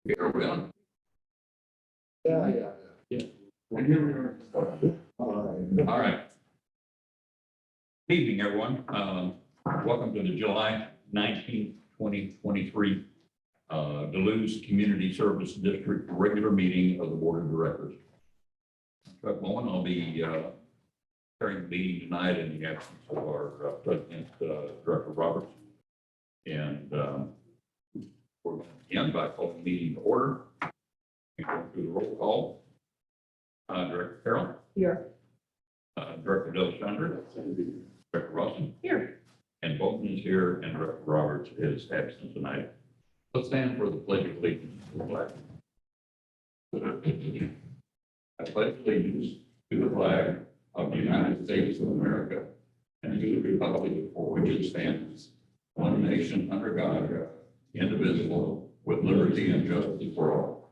Here we are. Yeah. And here we are. All right. Good evening, everyone. Welcome to the July 19th, 2023 Duluth Community Service District regular meeting of the Board of Directors. Chuck Bowen, I'll be chairing the meeting tonight in the absence of our President, Director Roberts. And we're going to begin by calling the meeting to order. We go through the roll call. Director Carroll. Here. Director Delisandre. Director Rawson. Here. And Bolton is here, and Director Roberts is absent tonight. Let's stand for the Pledge of Allegiance to the flag. I pledge allegiance to the flag of the United States of America and to the republic for which it stands, one nation under God, indivisible, with liberty and justice for all.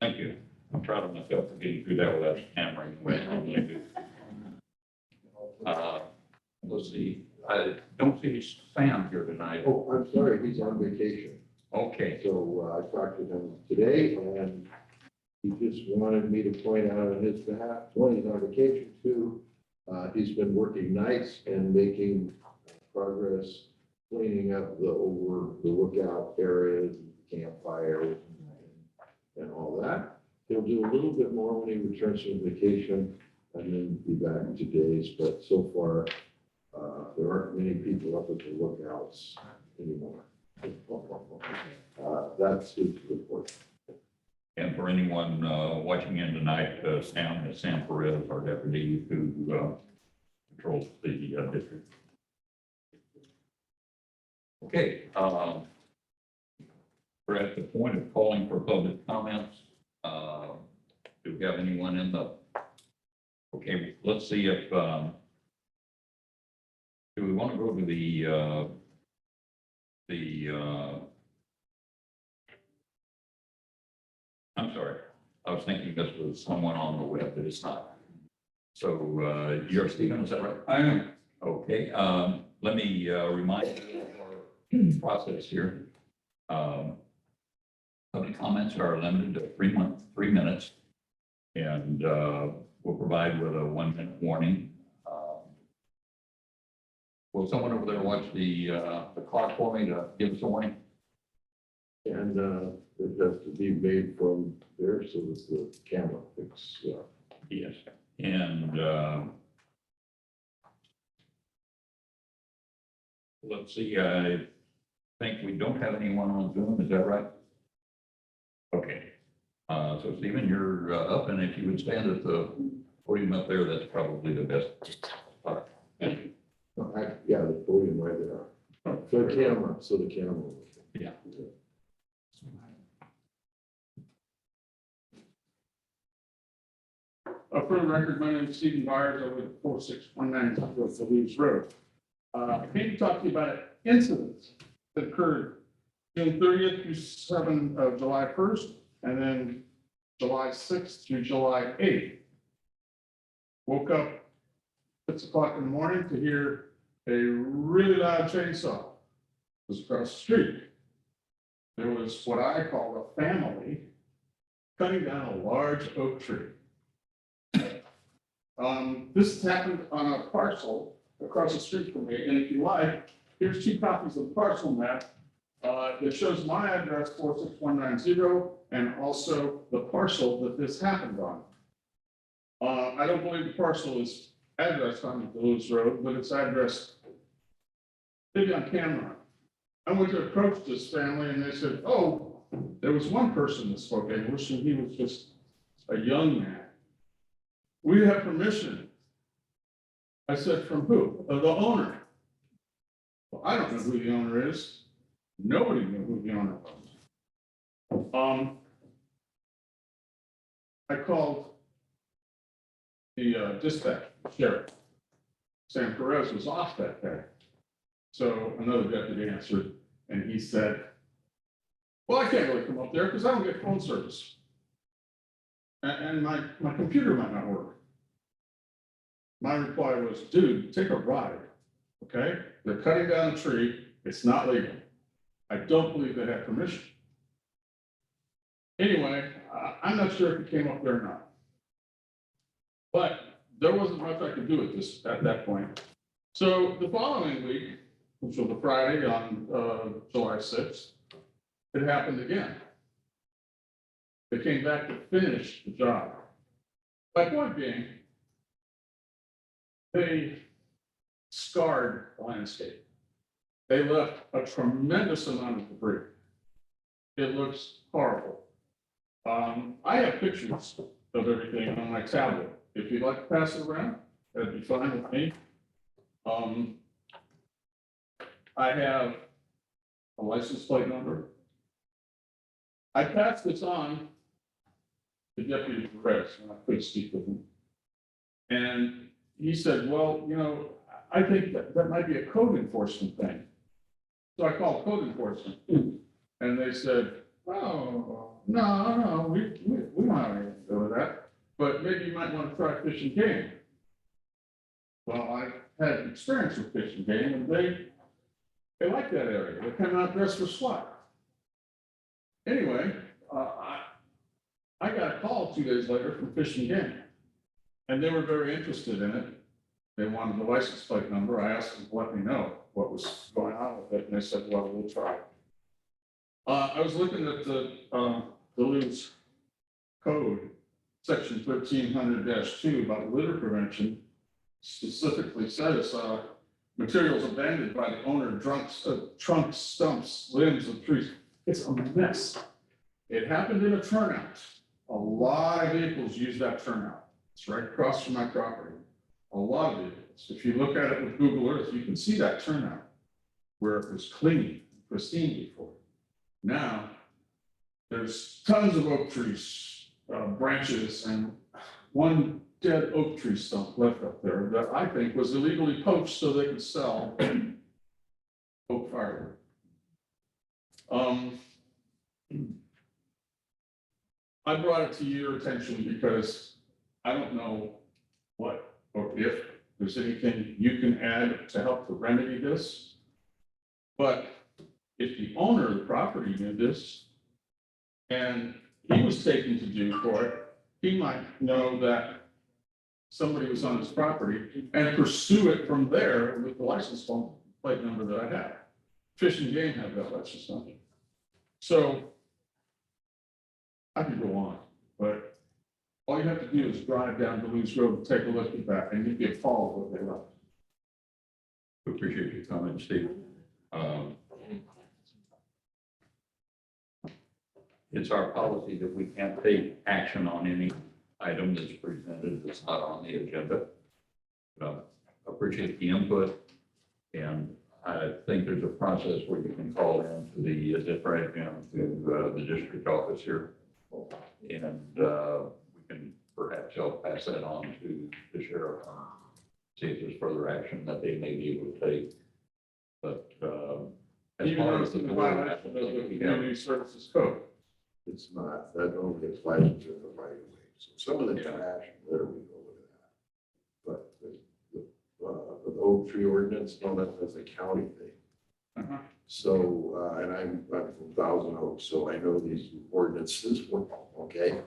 Thank you. I'm proud of myself for getting through that without hammering the way I normally do. Let's see. I don't see Sam here tonight. Oh, I'm sorry, he's on vacation. Okay. So I talked to him today and he just wanted me to point out on his behalf, one, he's on vacation, two, he's been working nights and making progress cleaning up the over the lookout areas, campfires and all that. He'll do a little bit more when he returns from vacation and then be back to days, but so far there aren't many people up at the lookouts anymore. That's his report. And for anyone watching in tonight, Sam Perez, our deputy who controls the district. Okay, we're at the point of calling for public comments. Do we have anyone in the? Okay, let's see if do we want to go to I'm sorry, I was thinking this was someone on the web, but it's not. So you're Stephen, is that right? I am. Okay, let me remind you of our process here. Public comments are limited to 3 minutes, and we'll provide with a 1 minute warning. Will someone over there watch the clock for me to give us a warning? And it has to be made from there so that the camera picks up. Yes. And let's see, I think we don't have anyone on Zoom, is that right? Okay. So Stephen, you're up, and if you would stand at the podium up there, that's probably the best. Thank you. Yeah, the podium right there. So the camera. Yeah. For the record, my name is Stephen Byers, over at 4619 Duluth Road. I came to talk to you about an incident that occurred June 30th through July 1st, and then July 6th through July 8th. Woke up 6 o'clock in the morning to hear a really loud chainsaw. It was across the street. There was what I call a family cutting down a large oak tree. This happened on a parcel across the street from me, and if you like, here's 2 copies of the parcel map that shows my address 46190 and also the parcel that this happened on. I don't believe the parcel is addressed on the Duluth Road, but it's addressed maybe on camera. I went to approach this family and they said, oh, there was one person that spoke English and he was just a young man. We have permission. I said, from who? The owner. Well, I don't know who the owner is. Nobody knew who the owner was. I called the dispatch sheriff. Sam Perez was off that day. So another deputy answered and he said, well, I can't really come up there because I don't get phone service. And my computer might not work. My reply was, dude, take a ride, okay? They're cutting down a tree. It's not legal. I don't believe they had permission. Anyway, I'm not sure if it came up there or not. But there wasn't much I could do at that point. So the following week, which was a Friday on July 6th, it happened again. They came back to finish the job. My point being, they scarred the landscape. They left a tremendous amount of debris. It looks horrible. I have pictures of everything on my tablet. If you'd like to pass it around, that'd be fine with me. I have a license plate number. I passed this on to Deputy Perez, and I could speak with him. And he said, well, you know, I think that might be a code enforcement thing. So I called code enforcement, and they said, oh, no, we don't have anything to do with that, but maybe you might want to try Fish and Game. Well, I had experience with Fish and Game, and they like that area. They come out dressed for SWAT. Anyway, I got a call 2 days later from Fish and Game, and they were very interested in it. They wanted the license plate number. I asked them to let me know what was going on with it, and they said, well, we'll try. I was looking at the Duluth code, section 1300-2 about litter prevention, specifically says materials abandoned by the owner, trunks, stumps, limbs of trees. It's a mess. It happened in a turnout. A lot of vehicles use that turnout. It's right across from my property. A lot of vehicles. If you look at it with Google Earth, you can see that turnout where it was clean, pristine before. Now, there's tons of oak trees, branches, and one dead oak tree stump left up there that I think was illegally poached so they could sell oak firewood. I brought it to your attention because I don't know what or if there's anything you can add to help to remedy this. But if the owner of the property knew this and he was taken to do for it, he might know that somebody was on his property and pursue it from there with the license plate number that I have. Fish and Game have that license number. So I could go on, but all you have to do is drive down Duluth Road and take a look at that, and you'd be appalled what they left. We appreciate your comment, Steve. It's our policy that we can't take action on any item that's presented that's not on the agenda. Appreciate the input, and I think there's a process where you can call in to the district and to the district office here, and we can perhaps help pass that on to the sheriff and see if there's further action that they may be able to take. But as Even far though as it's the in the board, violation of the Community Services Code. It's not, that only applies to the right of way. So some of the trash, there we go with that. But the oak tree ordinance, no, that's a county thing. So, and I'm from Thousand Oaks, so I know these ordinances, okay?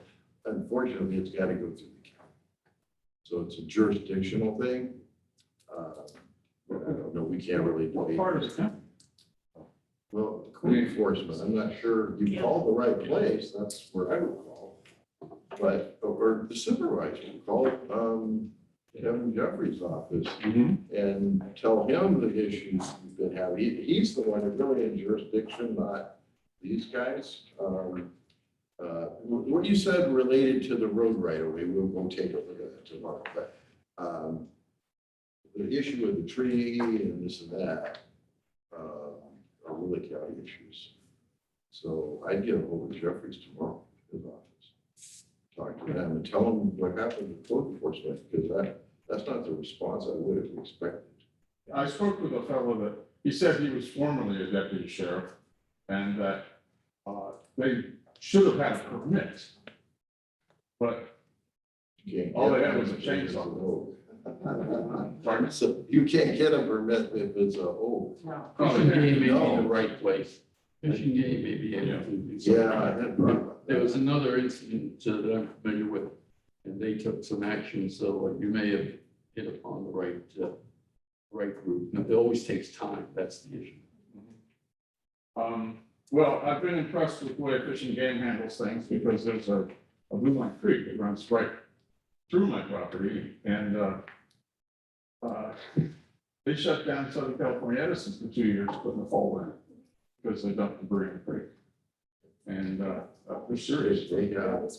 Unfortunately, it's got to go through the county. So it's a jurisdictional thing. I don't know, we can't really. What part of the county? Well, code enforcement, I'm not sure, you called the right place, that's where I would call. But, or the supervisor, call Kevin Jeffrey's office and tell him the issues you've been having. He's the one that's really in jurisdiction, not these guys. What you said related to the road right away, we'll take a look at that tomorrow, but the issue with the tree and this and that are really county issues. So I'd get a hold of Jeffries tomorrow, his office, talk to them and tell them what happened with code enforcement, because that's not the response I would have expected. I spoke with a fellow that, he said he was formerly a deputy sheriff, and that they should have had a permit. But all they had was a chainsaw. Pardon? So you can't get a permit if it's a oak. Oh, Fish and Game may be No. the right place. Fishing game may be able to do something. Yeah, I had brought up There was another incident that I'm familiar with, and they took some action, so you may have hit upon the right group. Now, it always takes time, that's the issue. Well, I've been impressed with the way Fish and Game handles things because there's a Blue Line Creek that runs right through my property and, they shut down Southern California Edison for 2 years, putting the fall in because they dumped debris in the creek. And, they're serious. They got,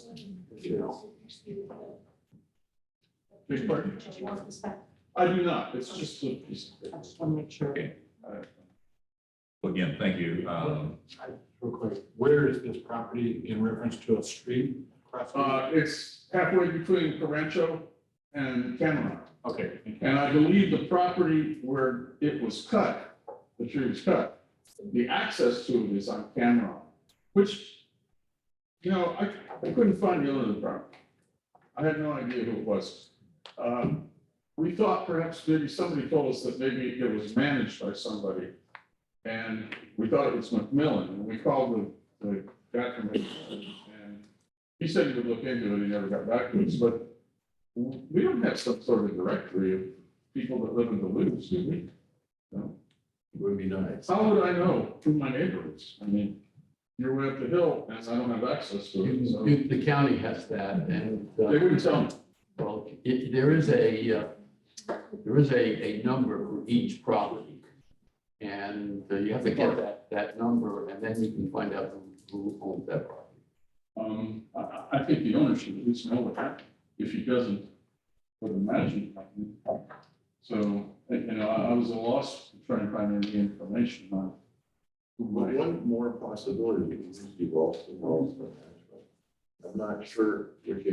Big pardon? Did you want this back? I do not. It's just a, I just want to make sure. Okay. Again, thank you. Real quick, where is this property in reference to a street across? the street? it's halfway between Parancho and Cameron. Okay, And I believe the property where it was cut, the tree was cut, the access to it is on Cameron, which, you know, I couldn't find the owner of the property. I had no idea who it was. We thought perhaps maybe somebody told us that maybe it was managed by somebody. And we thought it was McMillan, and we called the guy from McMillan, and he said he would look into it, he never got back to us, but we don't have some sort of directory of people that live in Duluth, do we? No. would be nice. How would I know who my neighbor is? I mean, you're way up the hill, and I don't have access to it, so. The county has that, and. They wouldn't tell me. Well, there is a number for each property. And you have to get that number, and then you can find out who owns that property. I think the owner should at least know what happened. If he doesn't, for the management company. So, you know, I was at a loss to try and find any information on who Well, might. one more possibility is the Ralston management. I'm not sure which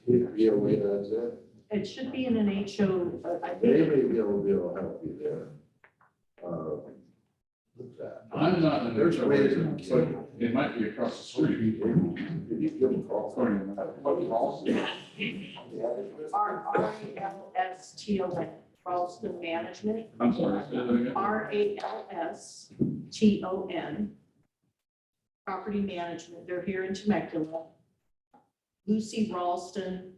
HOA does that. It should be in an HO, I They think. may be able to help you there. What's that? I'm not in There's there's ways ways, of- but it might be across the street. If you give them a call. According to that. What calls? RALSTON, Ralston Management, I'm sorry, say that again. RALSTON. Property Management, they're here in Temecula. Lucy Ralston.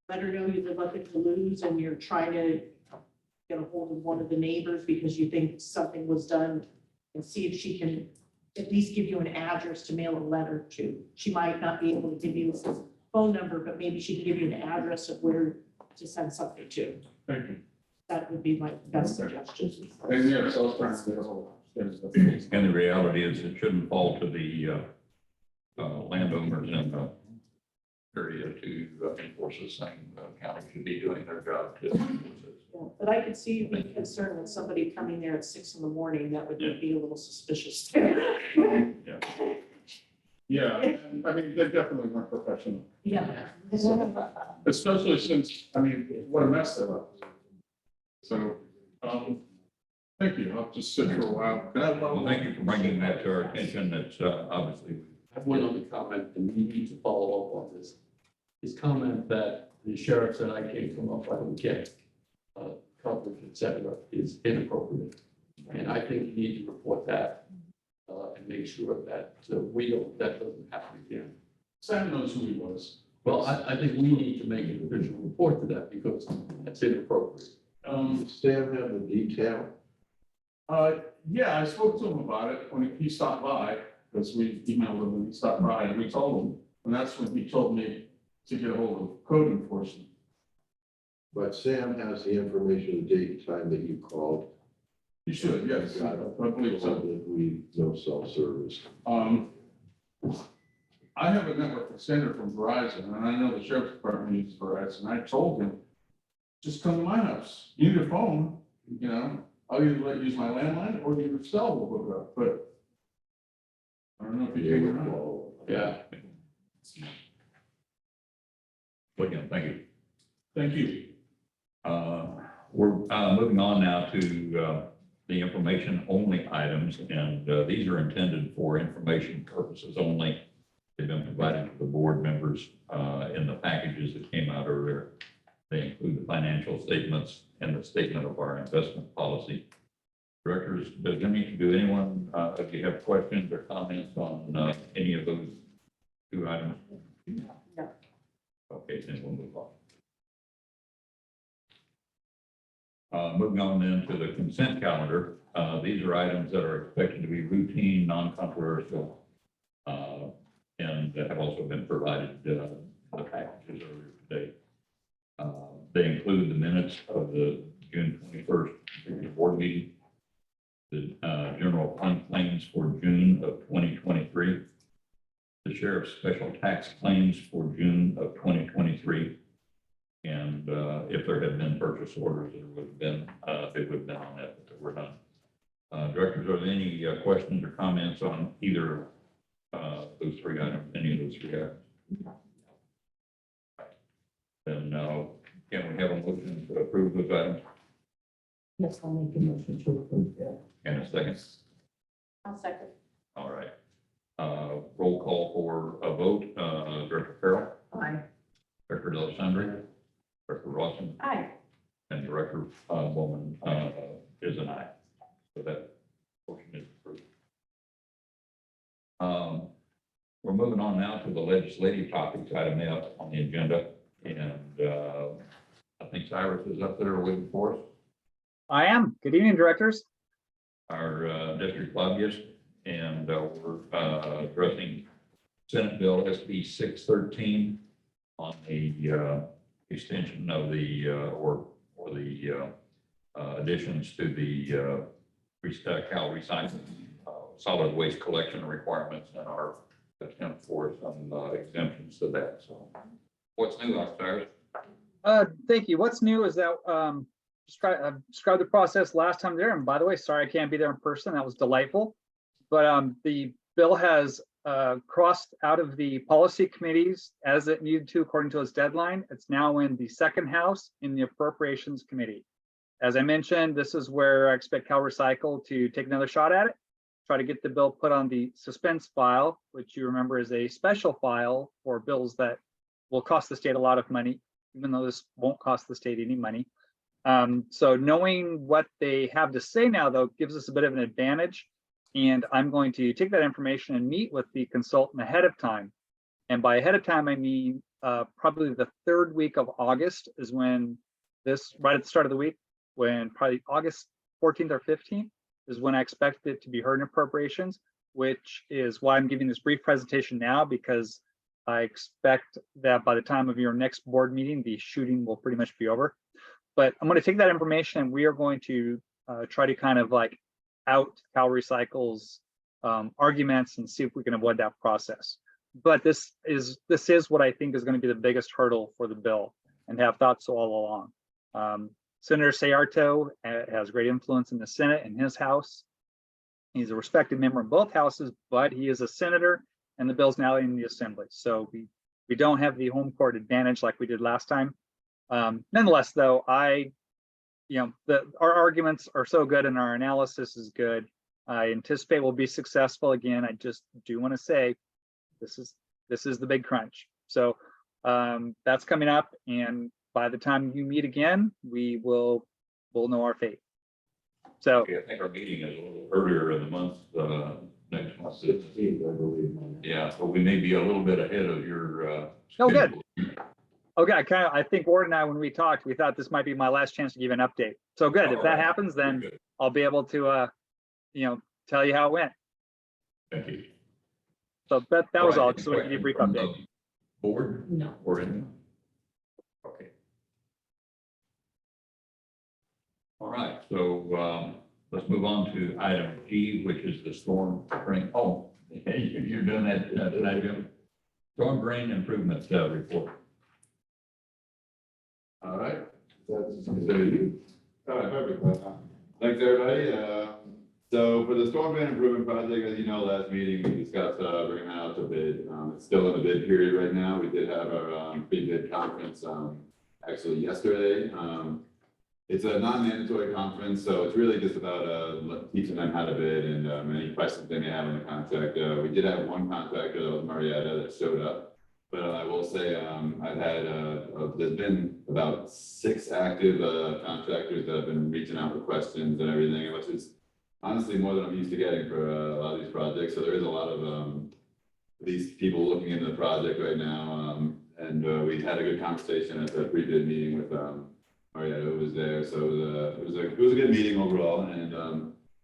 Let her know you live up in Duluth and you're trying to get a hold of one of the neighbors because you think something was done, and see if she can at least give you an address to mail a letter to. She might not be able to give you a phone number, but maybe she can give you an address of where to send something to. Thank you. That would be my best suggestion. And yes, I was trying to get a hold of. And the reality is it shouldn't fall to the landowners in the area to enforce this thing. The county should be doing their job to enforce it. Yeah, but I could see you being concerned with somebody coming there at 6 a.m. That would be a little suspicious. Yeah, and, I mean, they definitely weren't professional, Yeah. especially since, I mean, what a mess they left. So, thank you. I'll just sit for a while. Can I have one Well, more? thank you for bringing that to our attention. It's obviously, I have one other comment, and we need to follow up on this. His comment that the sheriff said I can't come up, I don't get coverage, et cetera, is inappropriate. And I think you need to report that and make sure that that doesn't happen again. Sam knows who he was. Well, I think we need to make an official report to that because that's inappropriate. Does Sam have the detail? Yeah, I spoke to him about it when he stopped by, because we emailed him and he stopped by and we told him. And that's when he told me to get a hold of code enforcement. But Sam has the information, the date and time that you called. He should, yes, I believe so. That we no cell service. I have a network extender from Verizon, and I know the sheriff's department uses Verizon. I told him, just come to my house. You need a phone, you know, I'll either let you use my landline or your cell will hook up, but I don't know if you Yeah, came around. well, Yeah. well, again, thank you. Thank you. We're moving on now to the information-only items, and these are intended for information purposes only. They've been provided to the board members in the packages that came out earlier. They include the financial statements and the statement of our investment policy. Directors, do anyone, if you have questions or comments on any of those two items? No. Okay, then we'll move on. Moving on then to the consent calendar. These are items that are expected to be routine, non-controversial, and that have also been provided in the packages earlier today. They include the minutes of the June 21st board meeting, the general fund claims for June of 2023, the sheriff's special tax claims for June of 2023, and if there had been purchase orders, there would have been, they would have been on that, but there were none. Directors, are there any questions or comments on either those three items, any of those three items? Then can we have a motion to approve those items? Yes, I'll make a motion to approve that. And a second? I'll second. All right. Roll call for a vote. Director Farrell, Aye. Director Delisandre, Director Rawson, Aye. and Director Bowman is an aye. So that motion is approved. We're moving on now to the legislative topics, item F on the agenda. And I think Cyrus is up there waiting for us, I am. Good evening, directors. our district lobbyist, and we're addressing Senate Bill SB 613 on the extension of the or the additions to the Cal recycling solid waste collection requirements and our attempt for some exemptions to that. So, what's new, Cyrus? Thank you. What's new is that described the process last time there. And by the way, sorry I can't be there in person. That was delightful. But the bill has crossed out of the policy committees as it needed to according to its deadline. It's now in the second house in the appropriations committee. As I mentioned, this is where I expect Cal Recycle to take another shot at it, try to get the bill put on the suspense file, which you remember is a special file for bills that will cost the state a lot of money, even though this won't cost the state any money. So knowing what they have to say now, though, gives us a bit of an advantage. And I'm going to take that information and meet with the consultant ahead of time. And by ahead of time, I mean probably the third week of August is when this, right at the start of the week, when probably August 14th or 15th is when I expect it to be heard in appropriations, which is why I'm giving this brief presentation now, because I expect that by the time of your next board meeting, the shooting will pretty much be over. But I'm going to take that information and we are going to try to kind of like out Cal Recycle's arguments and see if we can avoid that process. But this is what I think is going to be the biggest hurdle for the bill, and have thought so all along. Senator Sayarto has great influence in the Senate and his house. He's a respected member in both houses, but he is a senator and the bill's now in the assembly. So we don't have the home court advantage like we did last time. Nonetheless, though, our arguments are so good and our analysis is good. I anticipate we'll be successful. Again, I just do want to say this is the big crunch. So that's coming up, and by the time you meet again, we'll know our fate. So Okay, I think our meeting is a little earlier in the month, next month. 16th, I believe. Yeah, so we may be a little bit ahead of your. Oh, good. schedule. okay, I think Ward and I, when we talked, we thought this might be my last chance to give an update. So good. If that happens, then Good. I'll be able to tell you how it went. Thank you. So that was all. Right, Just want to give you a brief from update. the Board No. or anyone? Okay. All right, so let's move on to item G, which is the storm drain. Oh, you're doing that tonight, Jim? Storm drain improvement report. All right. That's All right, perfect. Thanks, everybody. So for the storm drain improvement project, as you know, last meeting, we discussed bringing that out to bid. It's still in the bid period right now. We did have our pre-bid conference actually yesterday. It's a non-mandatory conference, so it's really just about teaching them how to bid and any questions they may have on the contract. We did have one contractor, that was Marietta, that showed up. But I will say I've had, there's been about 6 active contractors that have been reaching out with questions and everything, which is honestly more than I'm used to getting for a lot of these projects. So there is a lot of these people looking into the project right now. And we had a good conversation at the pre-bid meeting with Marietta, who was there. So it was a good meeting overall. And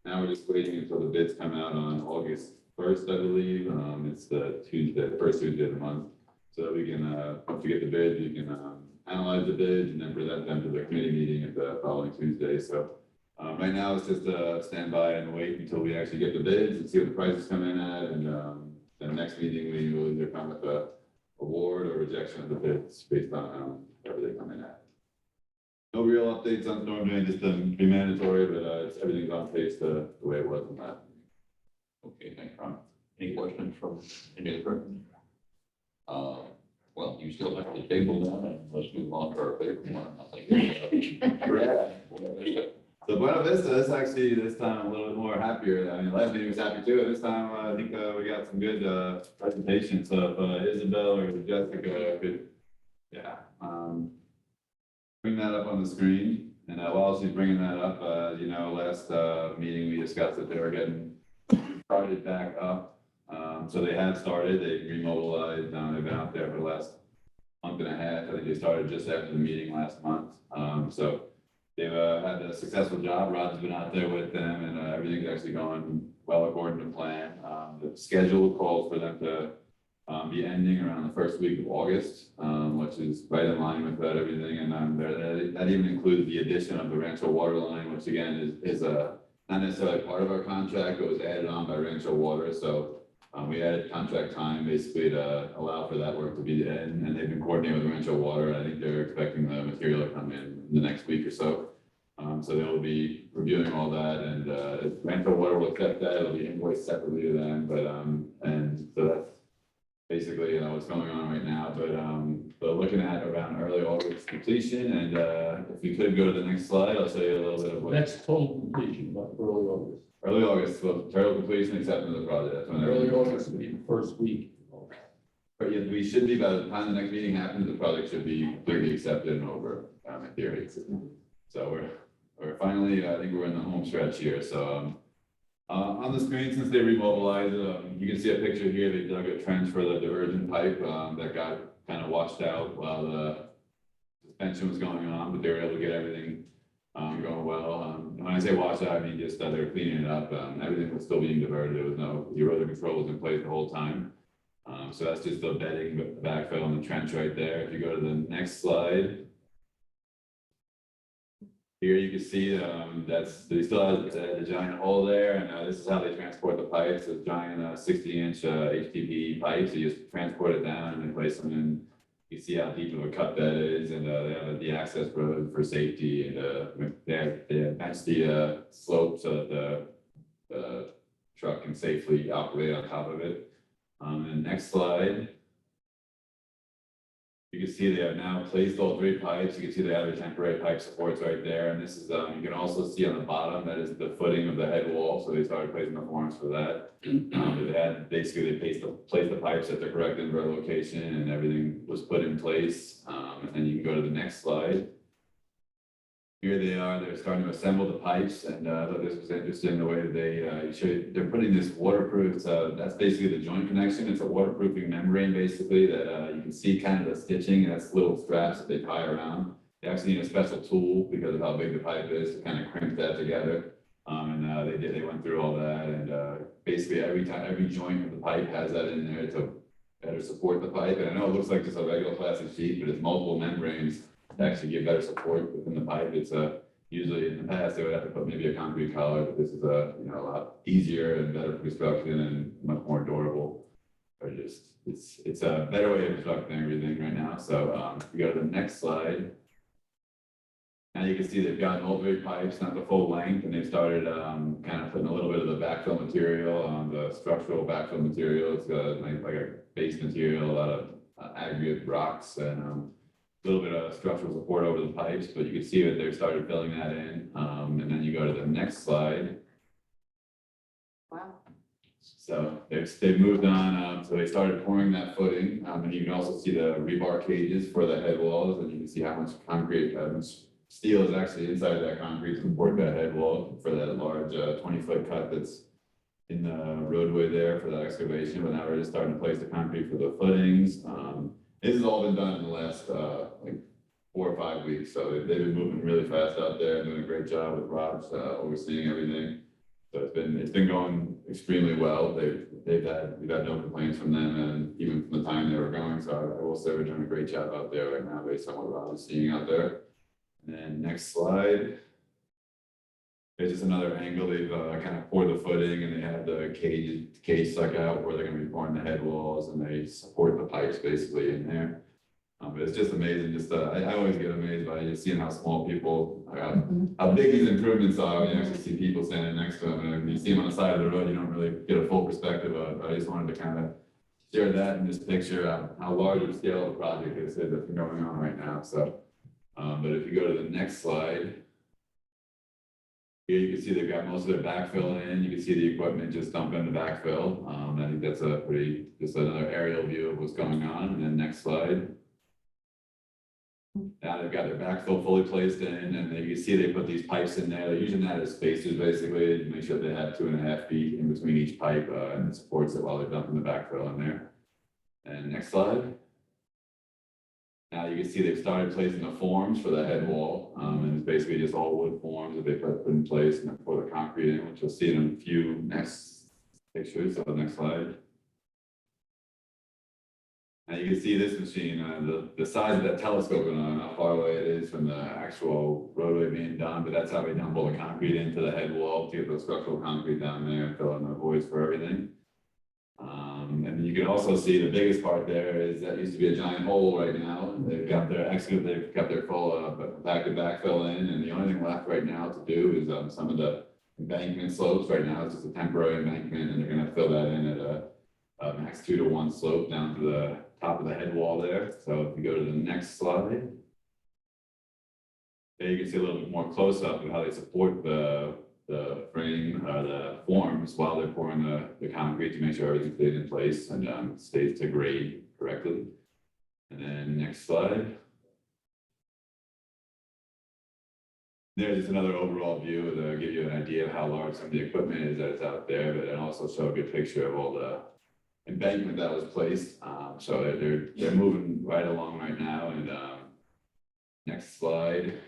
now we're just waiting until the bids come out on August 1st, I believe. It's the Tuesday, first Tuesday of the month. So that we can, once we get the bids, we can analyze the bids and then present them to the committee meeting at the following Tuesday. So right now it's just stand by and wait until we actually get the bids and see what the prices come in at. And the next meeting, we will either come with a award or rejection of the bids based on whatever they come in at. No real updates on storm drain, just be mandatory, but everything's on pace the way it was in that. Okay, thanks, Ron. Any questions from any of the person? Well, you still have to table that, and let's move on to our favorite one. I think. So Buena Vista, this time I'm a little bit more happier. I mean, last meeting was happy too. This time, I think we got some good presentations. So if Isabel or Jessica could, yeah, bring that up on the screen. And while she's bringing that up, last meeting we discussed that they were getting started back up. So they have started, they remobilized, they've been out there for the last month and a half. I think they started just after the meeting last month. So they've had a successful job. Rod's been out there with them and everything's actually going well according to plan. The schedule calls for them to be ending around the first week of August, which is right in line with everything. And that even includes the addition of the Rancho water line, which again is not necessarily part of our contract, but was added on by Rancho Water. So we added contract time basically to allow for that work to be in, and they've been coordinating with Rancho Water. And I think they're expecting the material to come in the next week or so. So they'll be reviewing all that, and if Rancho Water will accept that, it'll be invoiced separately to them. But and so that's basically what's going on right now. But looking at around early August completion, and if we could go to the next slide, I'll show you a little bit of what. That's total completion, but early August. Early August, well, total completion acceptance of the project. That's when Early August would be the first week. But yeah, we should be, by the time the next meeting happens, the project should be completely accepted and over, in theory. So we're finally, I think we're in the home stretch here. So on the screen, since they remobilized, you can see a picture here. They dug a trench for the diversion pipe that got kind of washed out while the suspension was going on, but they were able to get everything going well. When I say washed out, I mean just they were cleaning it up. Everything was still being diverted. There was no erosion control was in place the whole time. So that's just the bedding, the backfill in the trench right there. If you go to the next slide. Here you can see they still have the giant hole there, and this is how they transport the pipes. It's giant 60-inch HDPE pipes. You just transport it down and they place them in. You see how deep of a cut that is, and they have the access for safety, and they match the slope so that the truck can safely operate on top of it. And next slide. You can see they have now placed all 3 pipes. You can see they have the temporary pipe supports right there. And this is, you can also see on the bottom, that is the footing of the head wall. So they started placing the forms for that. They had basically, they placed the pipes at the correct invert location and everything was put in place. And then you can go to the next slide. Here they are, they're starting to assemble the pipes, and I thought this was interesting the way that they're putting this waterproof, that's basically the joint connection. It's a waterproofing membrane basically that you can see kind of the stitching, and that's little straps that they tie around. They actually need a special tool because of how big the pipe is to kind of crimp that together. They went through all that, and basically every joint of the pipe has that in there to better support the pipe. And I know it looks like just a regular plastic sheet, but it's multiple membranes to actually give better support within the pipe. It's usually in the past they would have to put maybe a concrete collar, but this is a lot easier and better for construction and much more durable. Or just it's a better way of constructing everything right now. So if we go to the next slide. Now you can see they've gotten all 3 pipes, not the full length, and they've started kind of putting a little bit of the backfill material on the structural backfill material. It's got like a base material, a lot of aggregate rocks, and a little bit of structural support over the pipes, but you can see that they've started filling that in. And then you go to the next slide. Wow. So they've moved on, so they started pouring that footing, and you can also see the rebar cages for the head walls, and you can see how much concrete, steel is actually inside that concrete to support that head wall for that large 20-foot cut that's in the roadway there for that excavation, but now we're just starting to place the concrete for the footings. This has all been done in the last like 4 or 5 weeks, so they've been moving really fast out there, doing a great job with Rob's overseeing everything. So it's been going extremely well. We've had no complaints from them, and even from the time they were going. So I will say we're doing a great job out there right now, based on what Rob is seeing out there. And then next slide. There's just another angle. They've kind of poured the footing, and they have the cage stuck out where they're going to be pouring the head walls, and they support the pipes basically in there. But it's just amazing. Just I always get amazed by just seeing how small people, how big these improvements are. When you actually see people standing next to them, and when you see them on the side of the road, you don't really get a full perspective of it. I just wanted to kind of share that in this picture, how large of a scale of the project is that's been going on right now. So, but if you go to the next slide. Here you can see they've got most of their backfill in. You can see the equipment just dumping the backfill. I think that's just another aerial view of what's going on. And then next slide. Now they've got their backfill fully placed in, and you can see they put these pipes in there. They're using that as spacers basically to make sure they have 2.5 feet in between each pipe, and it supports it while they're dumping the backfill in there. And next slide. Now you can see they've started placing the forms for the head wall, and it's basically just all wood forms that they put in place and then pour the concrete in, which you'll see in a few next pictures. So next slide. Now you can see this machine, the size of that telescope and how far away it is from the actual roadway being done, but that's how they dump all the concrete into the head wall to get the structural concrete down there and fill in the voids for everything. And you can also see the biggest part there is that used to be a giant hole right now. They've got their they've got their full backfill in, and the only thing left right now to do is some of the embankment slopes. Right now it's just a temporary embankment, and they're going to fill that in at a max 2-to-1 slope down to the top of the head wall there. So if you go to the next slide, there you can see a little bit more close up of how they support the frame, the forms while they're pouring the concrete to make sure everything stays in place and stays to grade correctly. And then next slide. There's just another overall view to give you an idea of how large some of the equipment is that's out there, but then also show a good picture of all the embankment that was placed. So they're moving right along right now. And next slide.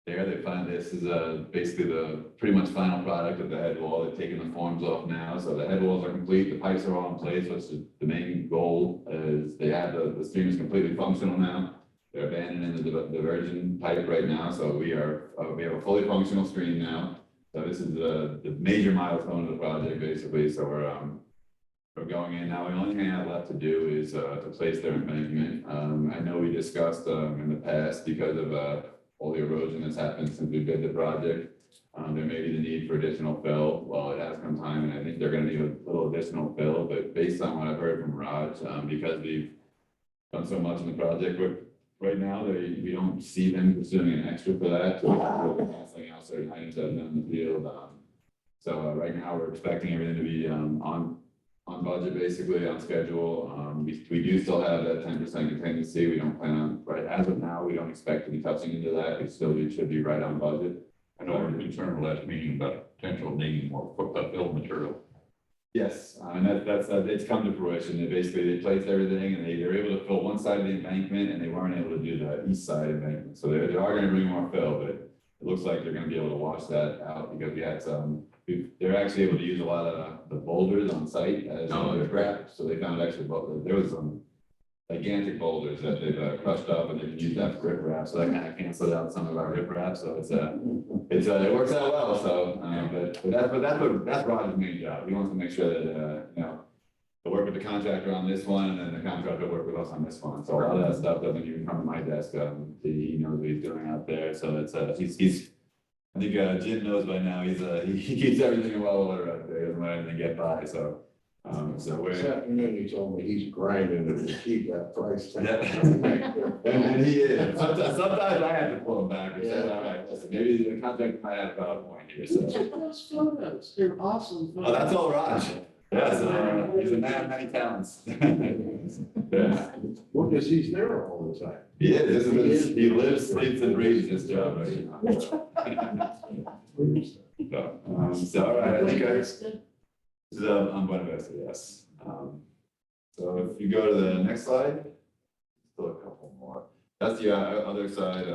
There, they find this is basically the pretty much final product of the head wall. They've taken the forms off now, so the head walls are complete. The pipes are all in place. Which is the main goal is they have the stream is completely functional now. They're abandoning the diversion pipe right now, so we have a fully functional stream now. So this is the major milestone of the project, basically. So we're going in now. The only thing I have left to do is to place their embankment. I know we discussed in the past because of all the erosion that's happened since we did the project. There may be the need for additional fill. Well, it has come time, and I think they're going to need a little additional fill. But based on what I've heard from Raj, because we've done so much in the project, right now we don't see them pursuing an extra for that. Something else, certain items that have been in the field. So right now we're expecting everything to be on budget, basically on schedule. We do still have that 10% contingency. We don't plan on, right as of now, we don't expect to be touching into that. It should be right on budget. I know we concerned last meeting about potential needing more fill material. Yes, and that's it's come to fruition. They placed everything, and they're able to fill one side of the embankment, and they weren't able to do the east side embankment. So they are going to bring more fill, but it looks like they're going to be able to wash that out because we had some. They're actually able to use a lot of the boulders on site as scrap. So they found actually there was some gigantic boulders that they've crushed up, and they can use that for rip wrap. So that kind of canceled out some of our rip wrap. So it works out well. So but that's Roger's main job. He wants to make sure that to work with the contractor on this one, and then the contractor work with us on this one. So a lot of that stuff doesn't even come to my desk. He knows what he's doing out there. So it's he's. I think Jim knows by now. He keeps everything in well order out there. He doesn't let anything get by. So This afternoon, he told me he's grinding to keep that price tag. and he is. Sometimes I have to pull him back and say, all right, listen, maybe the contract might have about a point here. So. Check those photos. They're awesome. Oh, that's all Raj. Yes, he's a man of many talents. Yeah. Well, because he's there all the time. He is, he lives, sleeps and breathes this job right now. So, all right, I think this is, I'm Buena Vista, yes. So if you go to the next slide, still a couple more. That's the other side,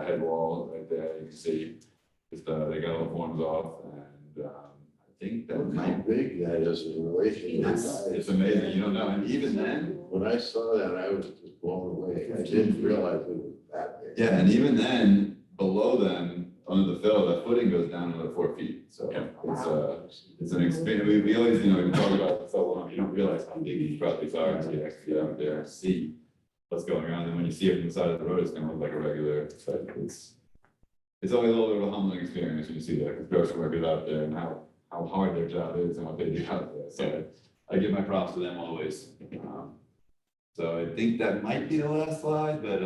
head wall right there, you can see, just, they got all the forms off, and, I think that Look how might, big that is in relation to the size. it's amazing, you don't know, and even then, When I saw that, I was just blown away. I didn't realize it was that big. yeah, and even then, below them, under the fill, that footing goes down another 4 feet, so it's an experience, we always, we talk about it so long, you don't realize how big these properties are until you actually get out there and see what's going on, and when you see it from the side of the road, it's gonna look like a regular site. It's always a little bit of a humbling experience when you see the construction workers out there and how hard their job is and what they do out there, so I give my props to them always. So I think that might be the last slide, but,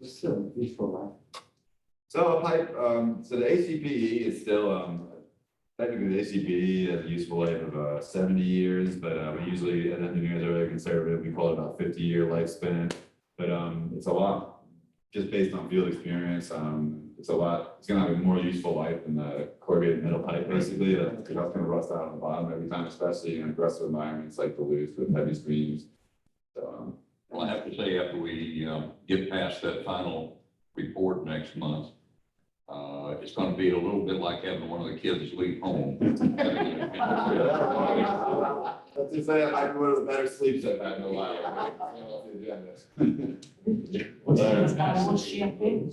so a pipe, so the ACPE is still, technically the ACPE has a useful life of 70 years, but we usually, as engineers, are very conservative, we call it about 50-year lifespan. But it's a lot, just based on field experience, it's gonna have a more useful life than the corrugated metal pipe, basically. That's gonna rust out on the bottom every time, especially in aggressive environments like Duluth with heavy streams. So, Well, I have to say, after we, get past that final report next month, it's gonna be a little bit like having one of the kids leave home. let's just say I might be one of the better sleeps I've had in a while. Champagne.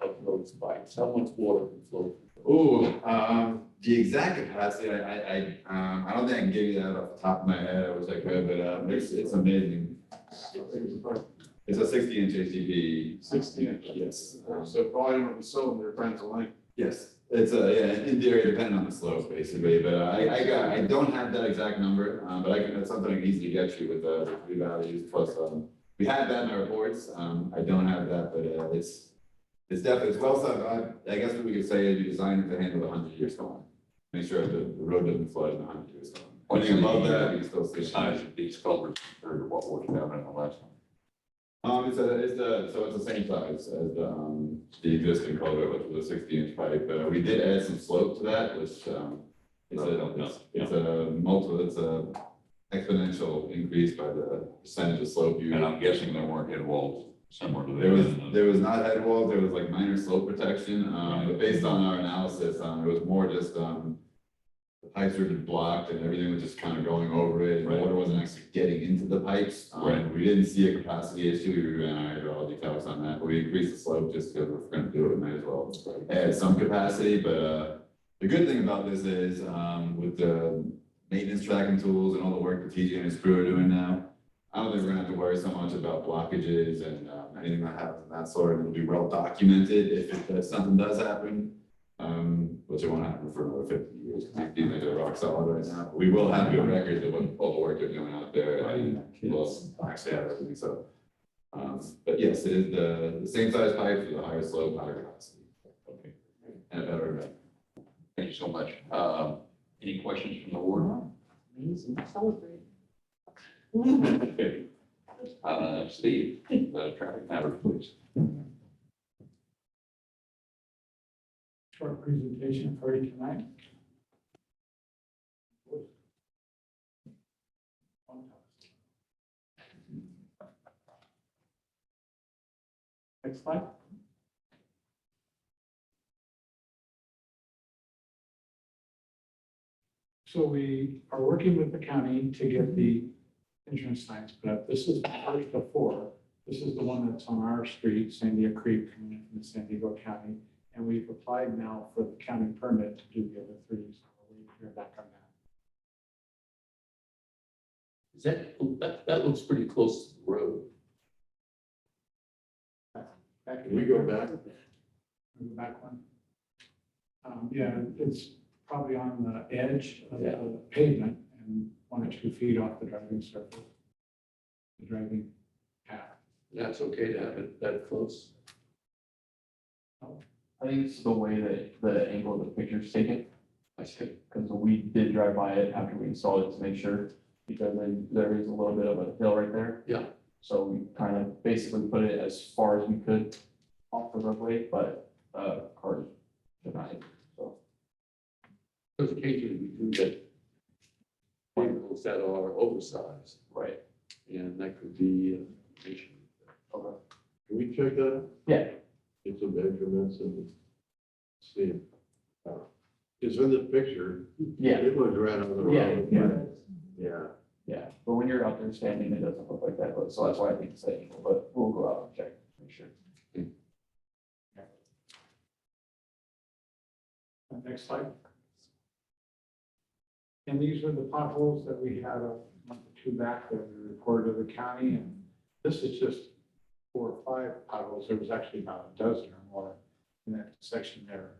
Of those pipes, how much water can flow? Ooh, the exact capacity, I don't think I can give you that off the top of my head, I wish I could, but, it's amazing. It's a 60-inch ACP. 60 yes. So volume of the cylinder, friends alike. Yes, it's in theory, depending on the slope, basically, but I don't have that exact number, but that's something I can easily get you with the three values, plus, we had that in our reports, I don't have that, but, it's definitely, it's well said, I guess what we could say is we designed it to handle the 100-year storm. Make sure the road doesn't flood in the 100-year storm. Anything above that, you can still see. The size of these culverts compared to what was down in the last one. So it's the same size as the existing culvert, which was a 60-inch pipe. We did add some slope to that, which it's a exponential increase by the percentage of slope you. And I'm guessing there weren't head walls similar to that. There was not head walls, there was like minor slope protection, but based on our analysis, it was more just, the pipes were blocked and everything was just kind of going over it, and the water wasn't actually getting into the pipes. Right. We didn't see a capacity issue, we ran our hydraulic calcs on that, but we increased the slope just because we're gonna do it, we might as well add some capacity, but, the good thing about this is, with the maintenance tracking tools and all the work that TJ and his crew are doing now, I don't think we're gonna have to worry so much about blockages and, anything that happens in that sort. It'll be well documented if something does happen, which it won't happen for another 50 years, because these things are rock solid right now. We will have good records of all the work they're doing out there, and we'll actually have everything, so. But yes, it is the same size pipes with a higher slope, higher capacity. Okay. And a better event. Thank you so much. Any questions from the board? Amazing, celebrate. Okay. Steve, traffic matters, please. Short presentation for you tonight. Next slide. So we are working with the county to get the insurance signs put up. This is the first of 4. This is the one that's on our street, Sandia Creek, coming in from San Diego County. And we've applied now for the county permit to do the other 3. So we're waiting to hear back on that. That looks pretty close to the road. Back Can we go back? Go back one. Yeah, it's probably on the edge of the pavement and 1 or 2 feet off the driving surface. The driving path. That's okay to have it that close. I think it's the way that the angle of the picture's taken, I see. because we did drive by it after we installed it to make sure. because then there is a little bit of a hill right there. Yeah. So we kind of basically put it as far as we could off the roadway, but, cars denied, so. Because occasionally we do get vehicles that are oversized, Right. and that could be an issue. Okay. Can we check that out? Yeah, Get some measurements and see. Because in the picture, yeah, it looks right on the yeah, road. yeah, Yeah. yeah. But when you're out there standing, it doesn't look like that, but, so that's why I think it's that angle, but we'll go out and check, make sure. Next slide. And these are the potholes that we had a month or two back that we reported to the county, and this is just 4 or 5 potholes. There was actually about a dozen or more in that section there.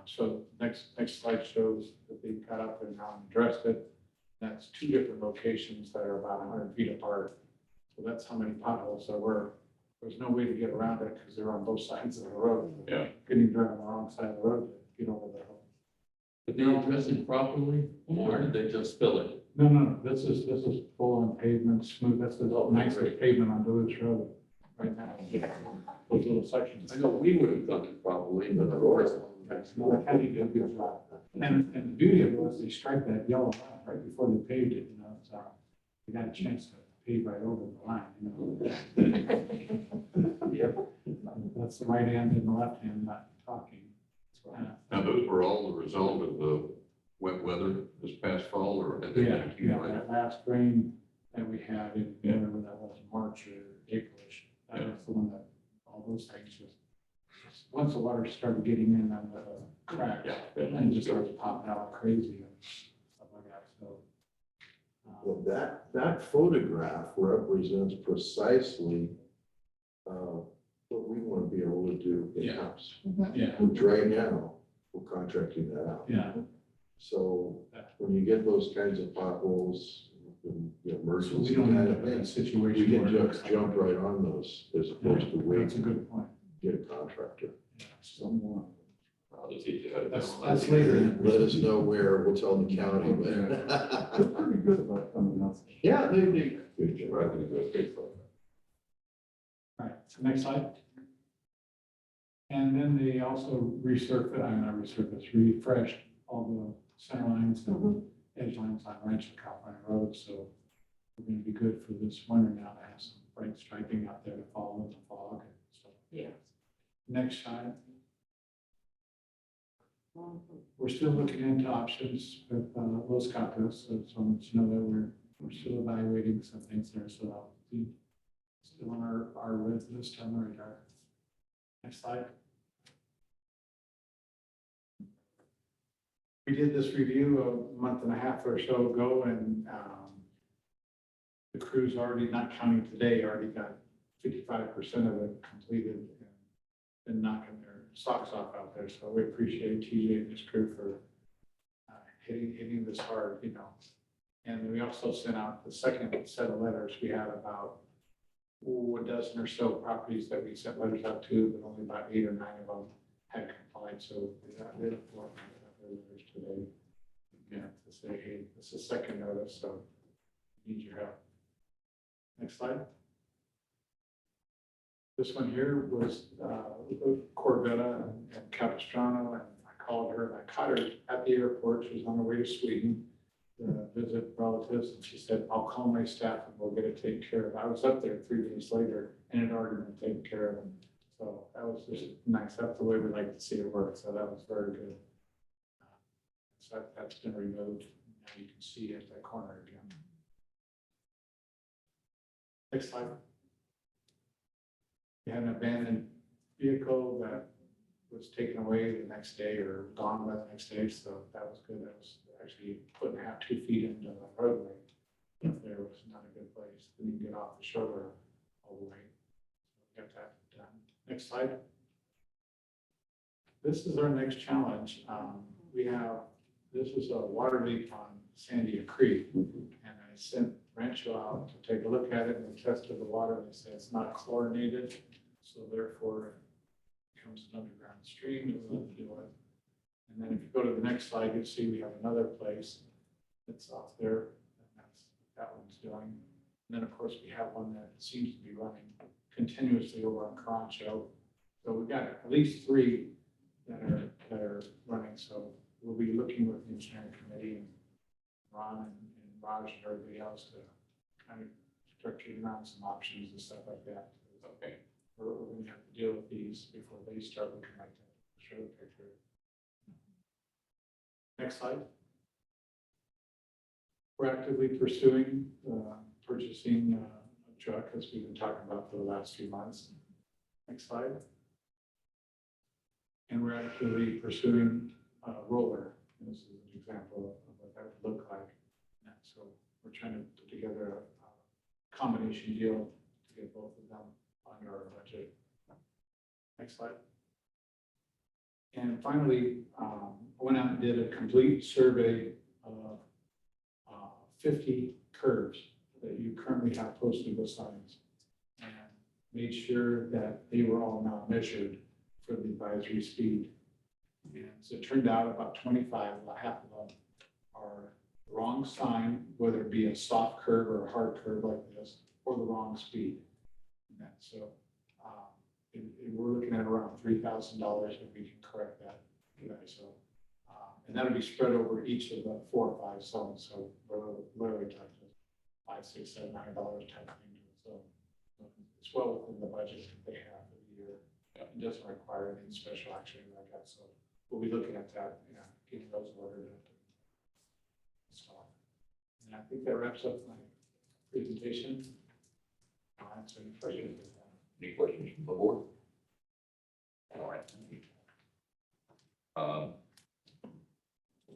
So next slide shows that they got up and now addressed it. That's 2 different locations that are about 100 feet apart. So that's how many potholes there were. There's no way to get around it because they're on both sides of the road. Yeah. Getting driven on the wrong side of the road to get over the hill. Did they address it properly, or did they just fill it? No, this is full on pavement, smooth, that's the Oh, nicest great. pavement on Duluth Road right now. Those little sections. I know we would have done it properly, but of course. No, the county did a good job. And the beauty of it was they striped that yellow line right before they paved it, you know, so they got a chance to pave right over the line, you know. Yep. That's the right hand and the left hand not talking. Now, those were all the result of the wet weather this past fall, or had they been Yeah, accumulated? that last rain that we had in, whatever that was, March or Aprilish, that was the one that, all those things just, once the water started getting in on the cracks, Yeah. and it just starts popping out like crazy and stuff like that, so. Well, that photograph represents precisely what we want to be able to do in-house. Yeah, Which right now, we're contracting that out. yeah. So when you get those kinds of potholes, and, you know, So emergency we don't kind end of up in a things, situation. we can where- just jump right on those as opposed to Yeah, wait that's a to good point. get a contractor. Yeah, so more. I'll just teach you how to do That's it. later. Let us know where, we'll tell the county, They're but. pretty good about coming out. Yeah, they do. Good job. I think that's great. All right, so next slide. And then they also refreshed all the center lines and edge lines on Rancho California Road, so we're gonna be good for this winter now to have some bright striping out there to follow the fog and stuff. Yeah. Next slide. We're still looking into options with Los Gatos, so you know that we're still evaluating some things there, so that'll be still on our red list on the radar. Next slide. We did this review a month and a half or so ago, and the crew's already, not counting today, already got 55% of it completed and been knocking their socks off out there. So we appreciate TJ and his crew for hitting this hard, you know. And we also sent out the second set of letters. We had about a dozen or so properties that we sent letters out to, but only about 8 or 9 of them had complied. So they look forward to their letters today. Yeah, to say, hey, this is second notice, so we need your help. Next slide. This one here was Corvetta and Capistrano, and I called her and I caught her at the airport. She was on her way to Sweden to visit relatives, and she said, I'll call my staff and we'll get it taken care of. I was up there 3 days later and it had already been taken care of. So that was just nice. That's the way we like to see it work. So that was very good. So that's been removed. Now you can see it at that corner again. Next slide. We had an abandoned vehicle that was taken away the next day or gone by the next day, so that was good. That was actually putting 2 feet into the roadway. There was not a good place. Didn't even get off the shoulder all the way. So got that done. Next slide. This is our next challenge. This is a water leak on Sandia Creek, and I sent Rancho out to take a look at it, and they tested the water, and they said it's not chlorinated, so therefore it becomes an underground stream that we'll deal with. And then if you go to the next slide, you'll see we have another place that's off there, and that one's doing. And then, of course, we have one that seems to be running continuously over on Croncho. So we've got at least three that are running, so we'll be looking with the engineering committee and Ron and Raj and everybody else to kind of start kicking around some options and stuff like that. Okay. We're gonna have to deal with these before they start looking like that. Show the picture. Next slide. We're actively pursuing purchasing a truck, as we've been talking about for the last few months. Next slide. And we're actively pursuing a roller. And this is an example of what that would look like. And so we're trying to put together a combination deal to get both of them under our budget. Next slide. And finally, I went out and did a complete survey of 50 curves that you currently have posted with signs, and made sure that they were all now measured for the advisory speed. And so it turned out about 25, about half of them are the wrong sign, whether it be a soft curve or a hard curve like this, or the wrong speed. And so we're looking at around $3,000 if we can correct that. So, and that'll be spread over each of the 4 or 5 zones. So we're literally talking $5, $6, $7, $9 type of thing. So it's well within the budget that they have for the year. It doesn't require any special action like that. So we'll be looking at that, getting those ordered and installed. And I think that wraps up my presentation. I'll answer any questions. Any questions from the board? All right.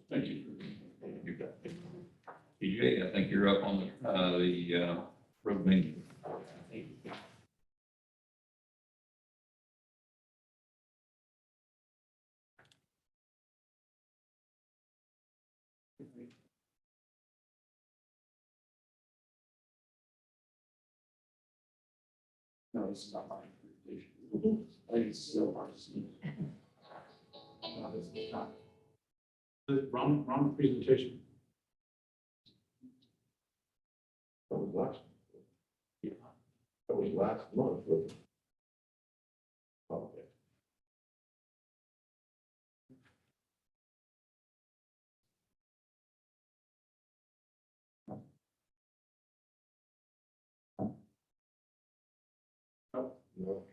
Thank you. You got it. TJ, I think you're up on the road maintenance. No, this is not my presentation. I think it's still hard to see. No, this is not. The wrong presentation. That was last. Yeah. That was last month, wasn't it? Okay. No.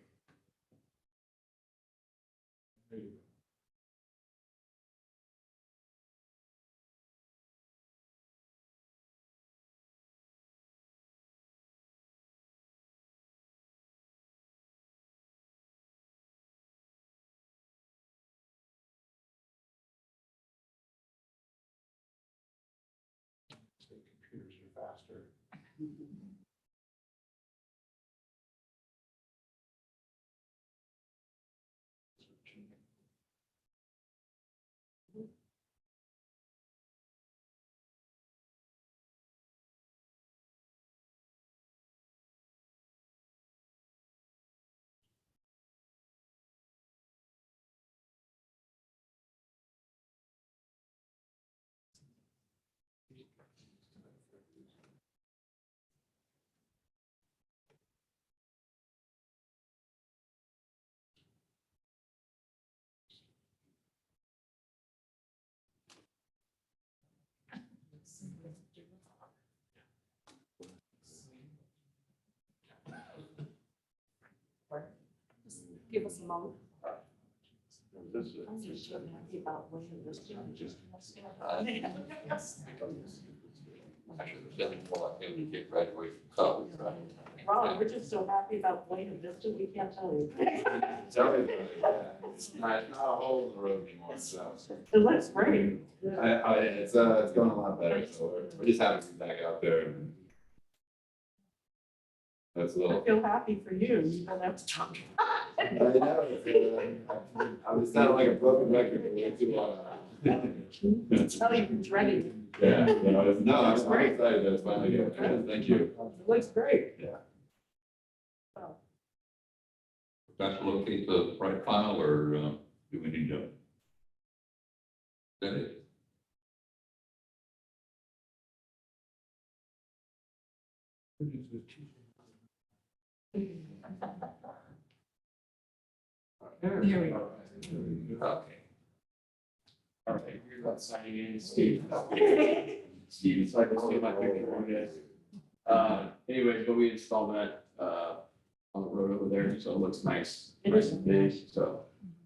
There you go. So computers are faster. Give us a moment. This is. I'm just so happy about when this changes. I should have said it more like him to get graduated from college, right? Ron, we're just so happy about Buena Vista, we can't tell you. Tell me about it, yeah. It's not a hole in the road anymore, so. It looks great. It's going a lot better, so we're just happy to be back out there. And that's a I little. feel happy for you, you don't have to talk. I know, I was sounding like a broken record for way too long. Tell you, it's ready. Yeah, no, I'm Looks great. excited that it's finally getting, thank you. It looks great. Yeah. Well, Got to locate the right file, or do we need to? Is that it? Here we go. Okay. All right, here's that signing in, Steve. Steve, so I can see my picture, I guess. Anyways, but we installed that, on the road over there, so it looks nice. It nice is and big, nice. so.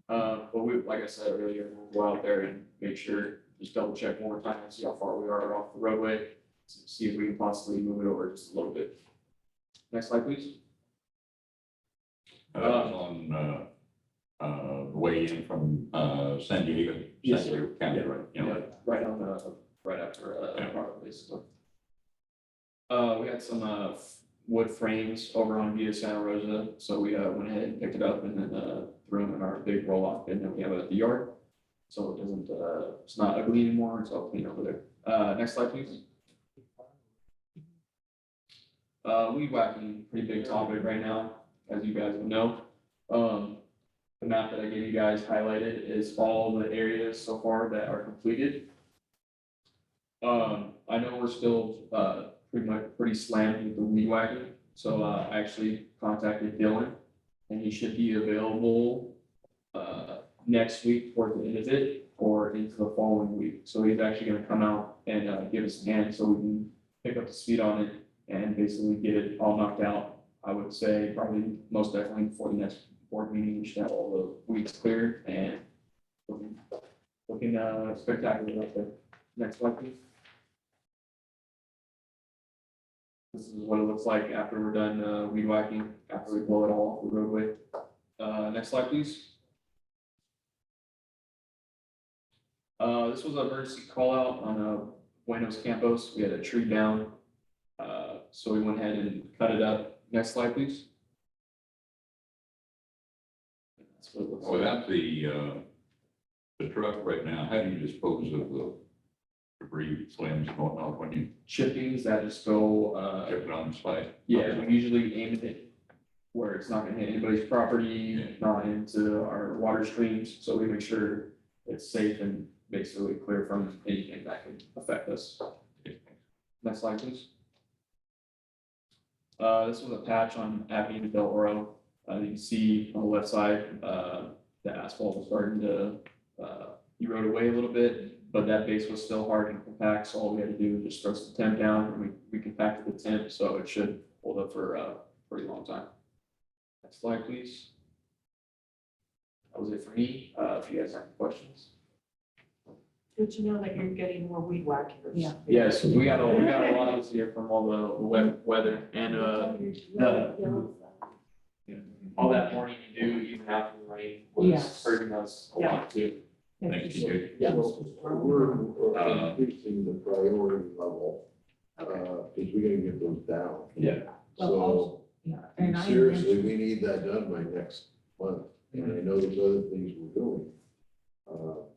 But we, like I said earlier, we'll go out there and make sure, just double check one more time, and see how far we are off the roadway. See if we can possibly move it over just a little bit. Next slide, please. On, the way in from, San Diego. Yes, San Diego County, Yeah, right? You know, Yeah, right on the, right after, our place. So. We had some, wood frames over on Via Santa Rosa, so we, went ahead and picked it up and then, threw them in our big roll-off bin that we have at the yard. So it doesn't, it's not ugly anymore, it's all clean over there. Next slide, please. Weed whacking, pretty big topic right now, as you guys would know. The map that I gave you guys highlighted is all the areas so far that are completed. I know we're still, pretty slammed with the weed whacking, so, I actually contacted Dylan, and he should be available, next week toward the end of it, or into the following week. So he's actually gonna come out and, give us a hand, so we can pick up the speed on it and basically get it all knocked out. I would say probably most definitely before the next board meeting, we should have all the weeds cleared and looking spectacular out there. Next slide, please. This is what it looks like after we're done weed whacking, after we blow it all off the roadway. Next slide, please. This was an emergency call out on Buenos Campos. We had a tree down. So we went ahead and cut it up. Next slide, please. That's what it looks like. Without the truck right now, how do you dispose of the debris, limbs and whatnot when you Chippings that just go, chip it on the site? yeah, we usually aim it where it's not gonna hit anybody's property, not into our water streams, so we make sure it's safe and basically clear from anything that could affect us. Next slide, please. This was a patch on Avenue Del Oro. You can see on the left side, the asphalt was starting to, erode away a little bit, but that base was still hard and compact, so all we had to do was just throw some temp down, and we compacted the temp, so it should hold up for a pretty long time. Next slide, please. That was it for me. If you guys have any questions. Good to know that you're getting more weed whackers. Yeah. Yes, we got a lot this year from all the wet weather and, all that morning you do, even after the rain was Yes. hurting us a lot too. Thank you. Yeah. We're increasing the priority level, Okay. because we gotta get those down. Yeah. Well, So also, yeah, and I seriously, mentioned, we need that done by next month. And I know there's other things we're doing.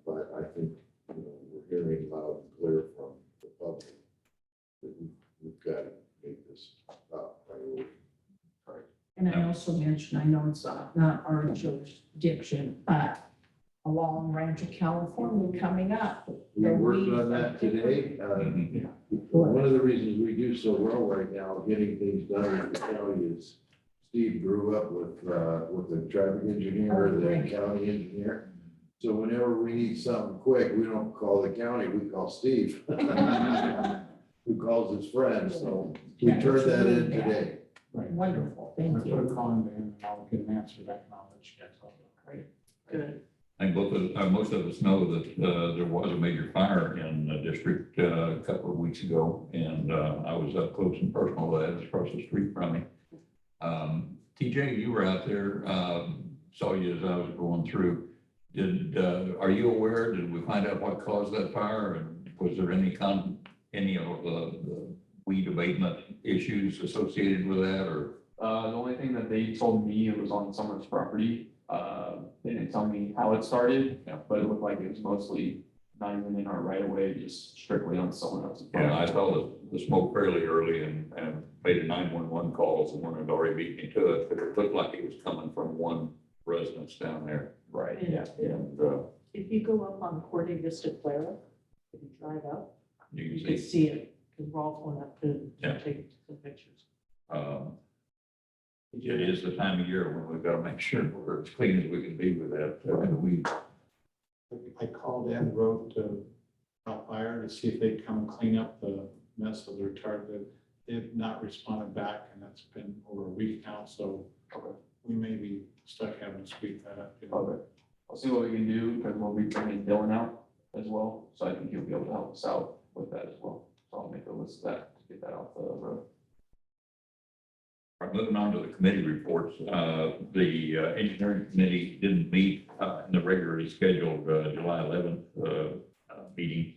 But I think, we're hearing loud and clear from the public that we've got to make this priority. and I also mentioned, I know it's not our jurisdiction, but along Rancho California coming up. We worked on that today. One of the reasons we do so well right now, getting things done in the county is Steve grew up with the traffic engineer, the county engineer. So whenever we need something quick, we don't call the county, we call Steve. Who calls his friends, so we turned that in today. Wonderful, I thank put a you. call in there and I'll get an answer back and I'll let you guys know. Great, good. I think most of us know that, there was a major fire in the district, a couple of weeks ago, and, I was up close and personal with that, across the street from me. TJ, you were out there, saw you as I was going through. Are you aware, did we find out what caused that fire, and was there any of the weed abatement issues associated with that, or? The only thing that they told me, it was on someone's property. They didn't tell me how it started, but it looked like it was mostly not even in our right of way, just strictly on someone else's. Yeah, I saw the smoke fairly early and made a 911 call, someone had already beat me to it, but it looked like it was coming from one residence down there. Right, yeah. And, If you go up on Corte Vista Clara, if you drive up, you you can can see, see it, because Rolf went up to Yeah. take some pictures. It is the time of year when we've got to make sure we're as clean as we can be with that. I called and wrote to Cal Fire to see if they'd come and clean up the mess of the retardant. They've not responded back, and that's been over a week now, so we may be stuck having to sweep that up. Okay. I'll see what we can do, because we'll be bringing Dylan out as well, so I think he'll be able to help us out with that as well. So I'll make a list of that to get that off the road. All right, moving on to the committee reports. The engineering committee didn't meet in the regularly scheduled July 11th meeting.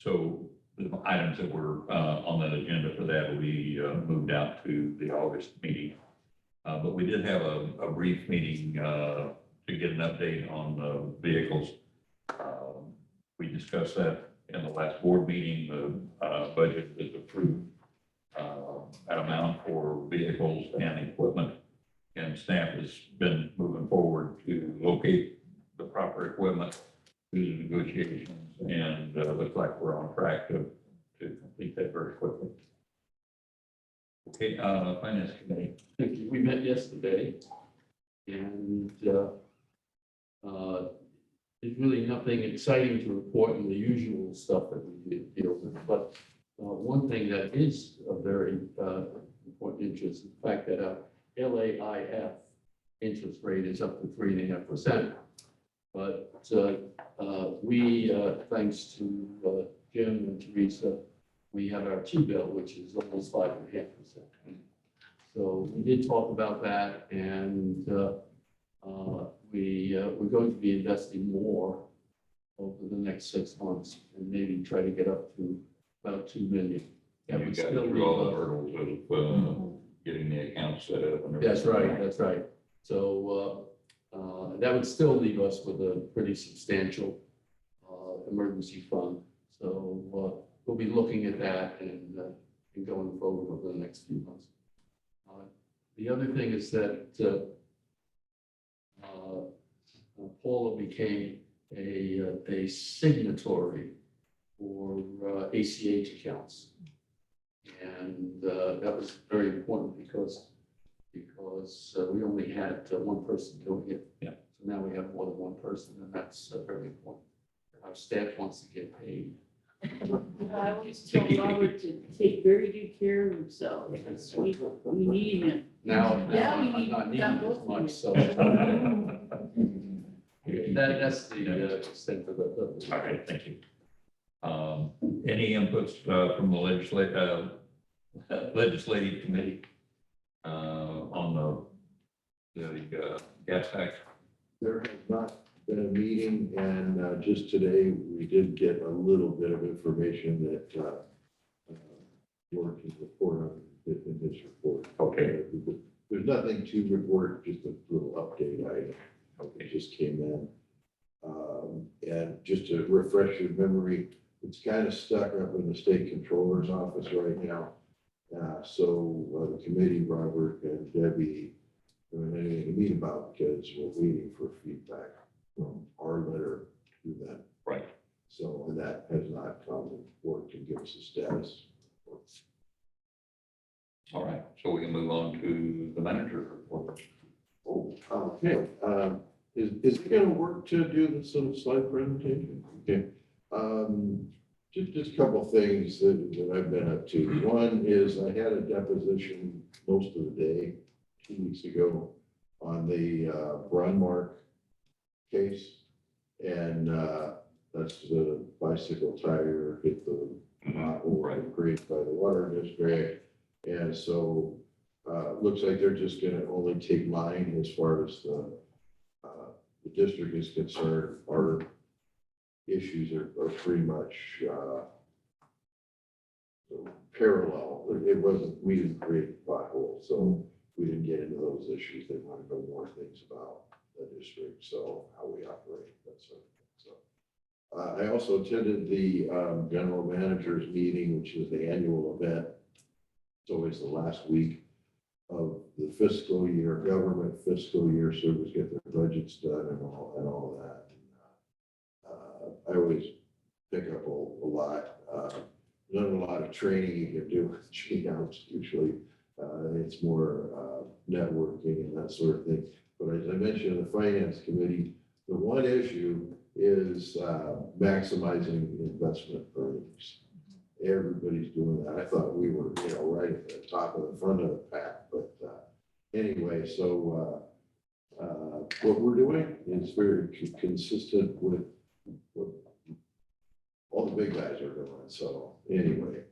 So the items that were on the agenda for that will be moved out to the August meeting. But we did have a brief meeting to get an update on the vehicles. We discussed that in the last board meeting. The budget is approved. That amount for vehicles and equipment, and staff has been moving forward to locate the proper equipment through the negotiations, and looks like we're on track to complete that very quickly. Okay, finance committee. Thank you. We met yesterday, and there's really nothing exciting to report in the usual stuff that we deal with, but one thing that is of very important interest is the fact that our LAIF interest rate is up to 3.5%. But we, thanks to Jim and Teresa, we have our T-bill, which is almost 5.5%. So we did talk about that, and we're going to be investing more over the next 6 months, and maybe try to get up to about 2 million. That You would got still through leave all the us- hurdles of getting the account set up. And That's everything. right, that's right. So that would still leave us with a pretty substantial emergency fund. So we'll be looking at that and going forward over the next few months. The other thing is that Paula became a signatory for ACH accounts. And that was very important because we only had one person doing it. Yeah. So now we have more than one person, and that's very important. Our staff wants to get paid. I always tell Robert to take very good care of himself. We need him. Now Yeah, I'm we not need- needing as much, so. That's the extent of it. All right, thank you. Any inputs from the legislative committee on the gas tax? There has not been a meeting, and just today, we did get a little bit of information that Lord can report on in his report. Okay. There's nothing to report, just a little update item. Okay. It just came in. And just to refresh your memory, it's kind of stuck up in the state controller's office right now. So the committee, Robert and Debbie, don't have anything to meet about because we're waiting for feedback from our letter to them. Right. So, and that has not come, and Ward can give us a status. All right, so we can move on to the manager's report. Oh, okay. Is it gonna work to do this little slide presentation? Okay. Just a couple things that I've been up to. One is I had a deposition most of the day, 2 weeks ago, on the Brunmark case. And that's the bicycle tire hit the pothole created by the water district. And so looks like they're just gonna only take mine as far as the district is concerned. Our issues are pretty much parallel. It wasn't, we didn't create the pothole, so we didn't get into those issues. They want to know more things about the district, so how we operate, that sort of thing. So I also attended the general managers meeting, which is the annual event. It's always the last week of the fiscal year, government fiscal year, so we get their budgets done and all that. I always pick up a lot. not a lot of training you can do with GMs usually. It's more networking and that sort of thing. But as I mentioned in the finance committee, the one issue is maximizing investment earnings. Everybody's doing that. I thought we were, right at the top of the front of the pack, but anyway, so what we're doing is very consistent with what all the big guys are doing. So anyway,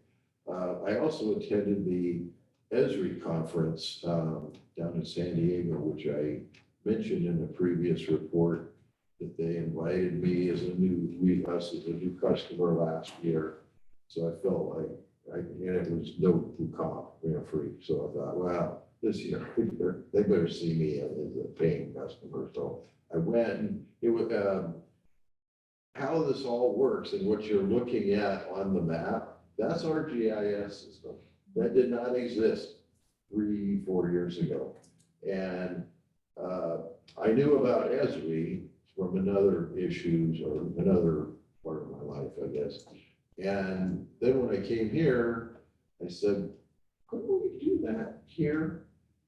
I also attended the ESRI conference down in San Diego, which I mentioned in the previous report that they invited me as us as a new customer last year. So I felt like and it was no comp, free. So I thought, wow, this year they better see me as a paying customer. So I went, and it was how this all works and what you're looking at on the map. That's our GIS system. That did not exist 3-4 years ago. And I knew about ESRI from another issues or another part of my life, I guess. And then when I came here, I said, couldn't we do that here?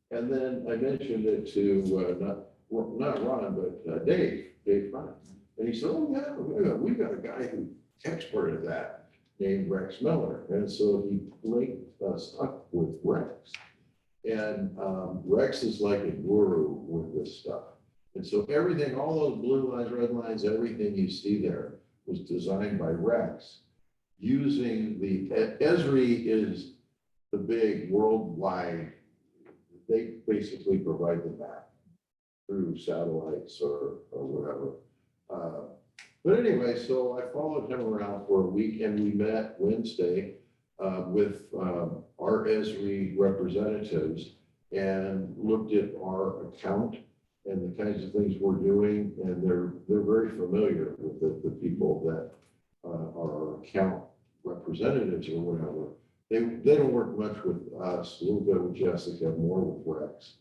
And then I mentioned it to not Ron, but Dave Ryan. And he said, oh yeah, we got a guy who expert at that named Rex Miller. And so he linked us up with Rex. And Rex is like a guru with this stuff. And so everything, all those blue lines, red lines, everything you see there was designed by Rex using the ESRI is the big worldwide. They basically provide the map through satellites or whatever. But anyway, so I followed him around for a week and we met Wednesday with our ESRI representatives and looked at our account and the kinds of things we're doing. And they're very familiar with the people that are our account representatives or whatever. They don't work much with us, a little bit with Jessica, more with Rex.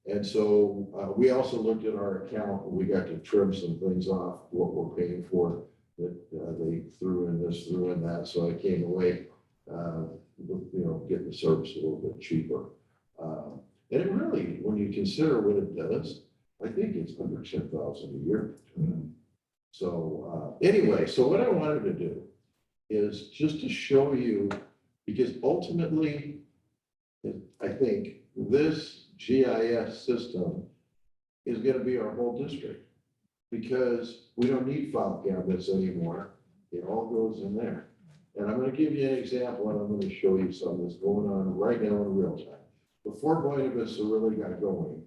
And so we also looked at our account and we got to trim some things off what we're paying for that they threw in this, threw in that. So I came away, getting the service a little bit cheaper. And it really, when you consider what it does, I think it's under 10,000 a year. So anyway, so what I wanted to do is just to show you, because ultimately, I think this GIS system is going to be our whole district because we don't need file cabinets anymore. It all goes in there. And I'm going to give you an example and I'm going to show you something that's going on right now in real time. Before Barnabas really got going,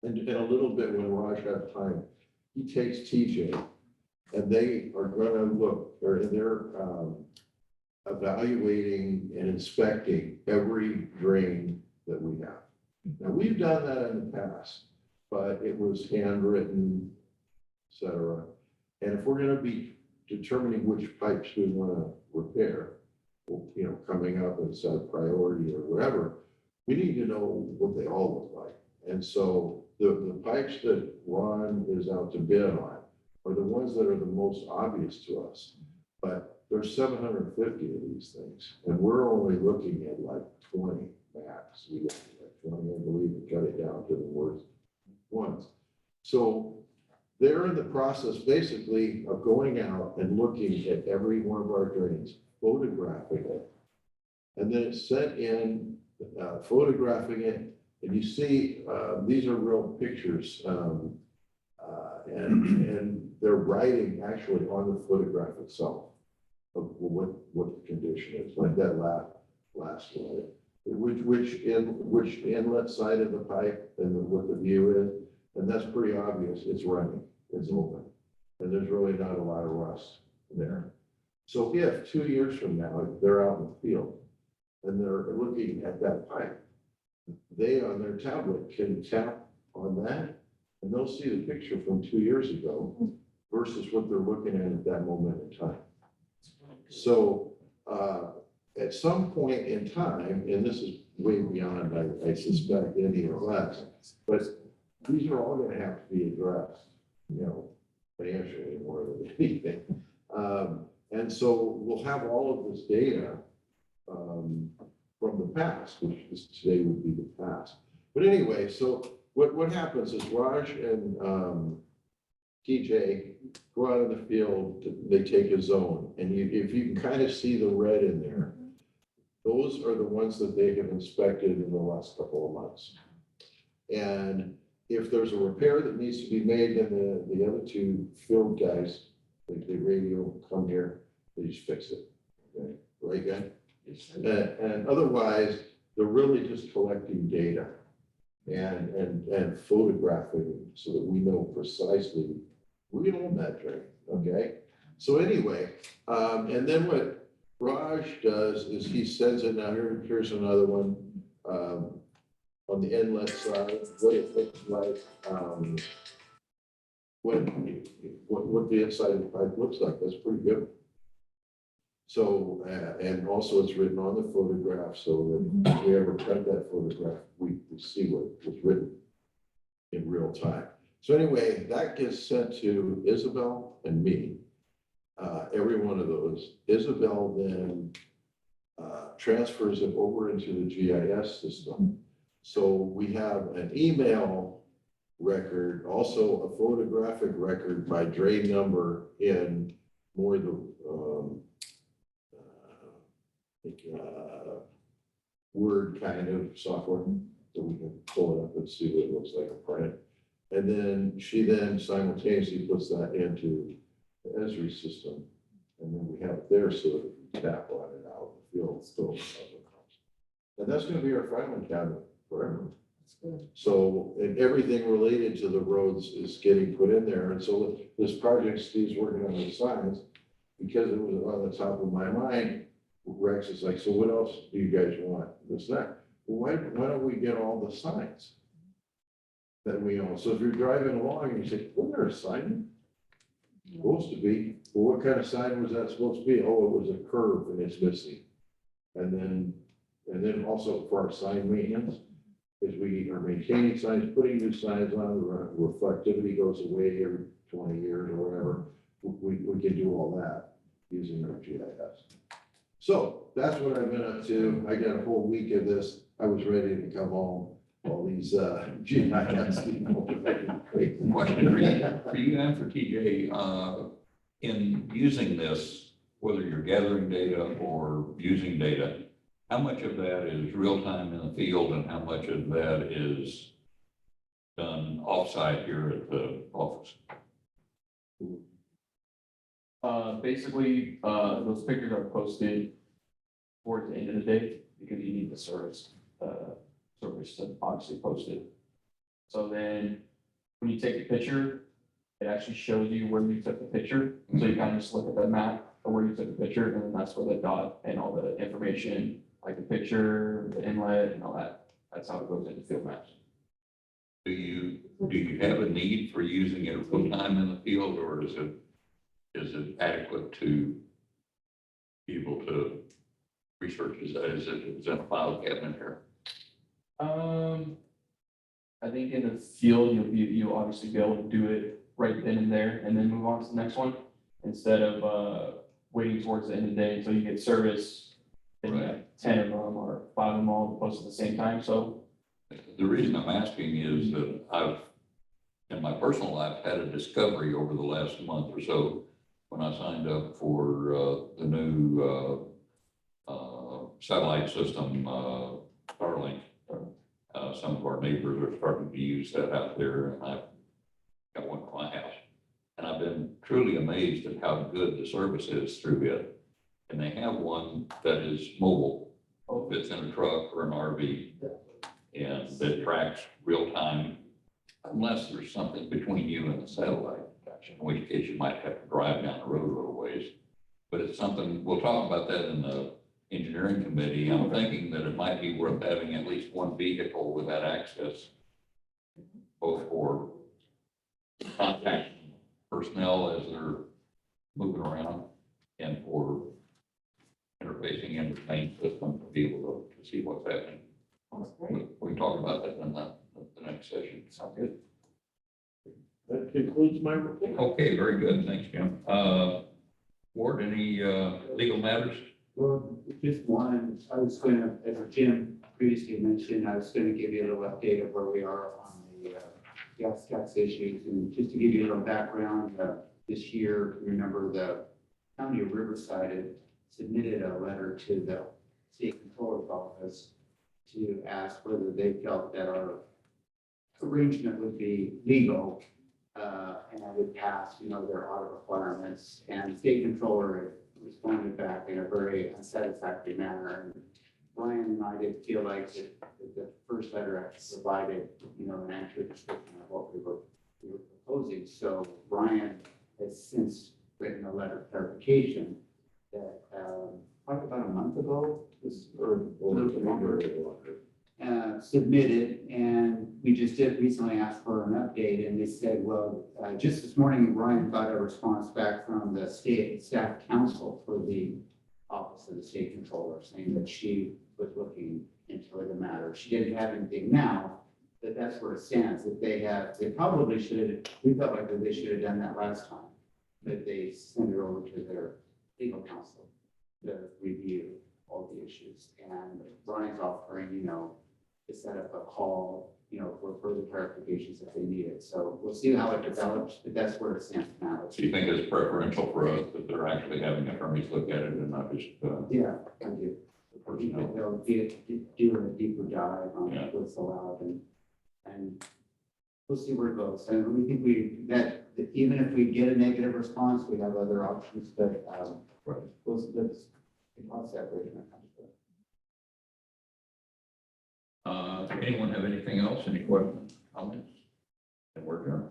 and a little bit when Raj had time, he takes TJ and they are going to look, or they're evaluating and inspecting every drain that we have. Now, we've done that in the past, but it was handwritten, et cetera. And if we're going to be determining which pipes we want to repair, coming up and set a priority or whatever, we need to know what they all look like. And so the pipes that Ron is out to bid on are the ones that are the most obvious to us. But there's 750 of these things, and we're only looking at like 20 max. We got like 20, I believe, and cut it down to the worst ones. So they're in the process basically of going out and looking at every one of our drains, photographing it, and then it's sent in, photographing it, and you see these are real pictures, and they're writing actually on the photograph itself of what the condition is, like that last one, which inlet side of the pipe and what the view is, and that's pretty obvious. It's running, it's open, and there's really not a lot of rust there. So if 2 years from now they're out in the field and they're looking at that pipe, they on their tablet can tap on that and they'll see the picture from 2 years ago versus what they're looking at that moment in time. So at some point in time, and this is way beyond, I suspect, any of us, but these are all going to have to be addressed, financially more than anything. And so we'll have all of this data from the past, which is today would be the past. But anyway, so what happens is Raj and TJ go out in the field, they take a zone, and if you can kind of see the red in there, those are the ones that they have inspected in the last couple of months. And if there's a repair that needs to be made, then the other two field guys, they radio, come here, they just fix it. Okay, right, guy? And otherwise, they're really just collecting data and photographing so that we know precisely, we own that drain, okay? So anyway, and then what Raj does is he sends it, now here's another one, on the inlet side, what it looks like, what the inside of the pipe looks like, that's pretty good. So, and also it's written on the photograph, so that if we ever cut that photograph, we see what was written in real time. So anyway, that gets sent to Isabel and me, every one of those. Isabel then transfers it over into the GIS system. So we have an email record, also a photographic record by drain number in more the Word kind of software, so we can pull it up and see what it looks like in print. And then she then simultaneously puts that into the Esri system. And then we have it there so that we can tap on it out in the field still. And that's going to be our filing cabinet forever. So, and everything related to the roads is getting put in there. And so this project Steve's working on the signs, because it was on the top of my mind, Rex is like, so what else do you guys want? This, that. Well, why don't we get all the signs that we own? So if you're driving along and you say, wasn't there a sign? Supposed to be. Well, what kind of sign was that supposed to be? Oh, it was a curve and it's missing. And then also for our sign maintenance, is we are maintaining signs, putting new signs on, the reflectivity goes away every 20 years or whatever. We can do all that using our GIS. So that's what I've been up to. I got a whole week of this. I was ready to come home. All these GIS people. Question for you and for TJ, in using this, whether you're gathering data or using data, how much of that is real time in the field and how much of that is done offsite here at the office? Basically, those pictures are posted towards the end of the day because you need the service to obviously post it. So then when you take a picture, it actually shows you where you took the picture. So you kind of just look at the map of where you took the picture, and then that's where the dot and all the information, like the picture, the inlet and all that, that's how it goes into field maps. Do you have a need for using it full time in the field, or is it adequate to be able to research? Is it in a file cabinet here? I think in the field, you'll obviously be able to do it right then and there and then move on to the next one instead of waiting towards the end of the day until you get service. Then you have 10 of them or 5 of them all posted at the same time. So The reason I'm asking is that I've, in my personal life, had a discovery over the last month or so when I signed up for the new satellite system, Starlink. Some of our neighbors are starting to use that out there, and I've got one at my house. And I've been truly amazed at how good the service is through it. And they have one that is mobile, if it's in a truck or an RV, and that tracks real time, unless there's something between you and the satellite, in which case you might have to drive down the road a little ways. But it's something, we'll talk about that in the engineering committee. I'm thinking that it might be worth having at least one vehicle with that access, both for contact personnel as they're moving around and for interfacing into the main system to be able to see what's happening. We can talk about that in the next session. Sounds good. That concludes my report. Okay, very good. Thanks, Jim. Ward, any legal matters? Well, just one, I was gonna, as Jim previously mentioned, I was gonna give you a little update of where we are on the gas tax issues. And just to give you a little background, this year, remember the county of Riverside had submitted a letter to the state controller's office to ask whether they felt that our arrangement would be legal and that would pass, their audit requirements. And the state controller responded back in a very unsatisfactory manner. And Brian and I did feel like the first letter provided, an accurate description of what we were proposing. So Brian has since written a letter of clarification that probably about a month ago, or a little bit longer, submitted, and we just did recently ask for an update, and they said, well, just this morning, Ryan got a response back from the state staff counsel for the office of the state controller, saying that she was looking into the matter. She didn't have anything now, but that's where it stands. That they probably should have, we felt like they should have done that last time, that they sent it over to their legal counsel to review all the issues. And Brian's offering, to set up a call, for further clarifications if they need it. So we'll see how it develops, but that's where it stands now. Do you think it's preferential for us that they're actually having attorneys look at it and not just Yeah, I do. the personnel? They'll do a deeper dive on Yeah. what's allowed and we'll see where it goes. And we think that even if we get a negative response, we have other options, but Right. let's cross that bridge when it comes to it. Anyone have anything else? Any questions, comments? And we're done.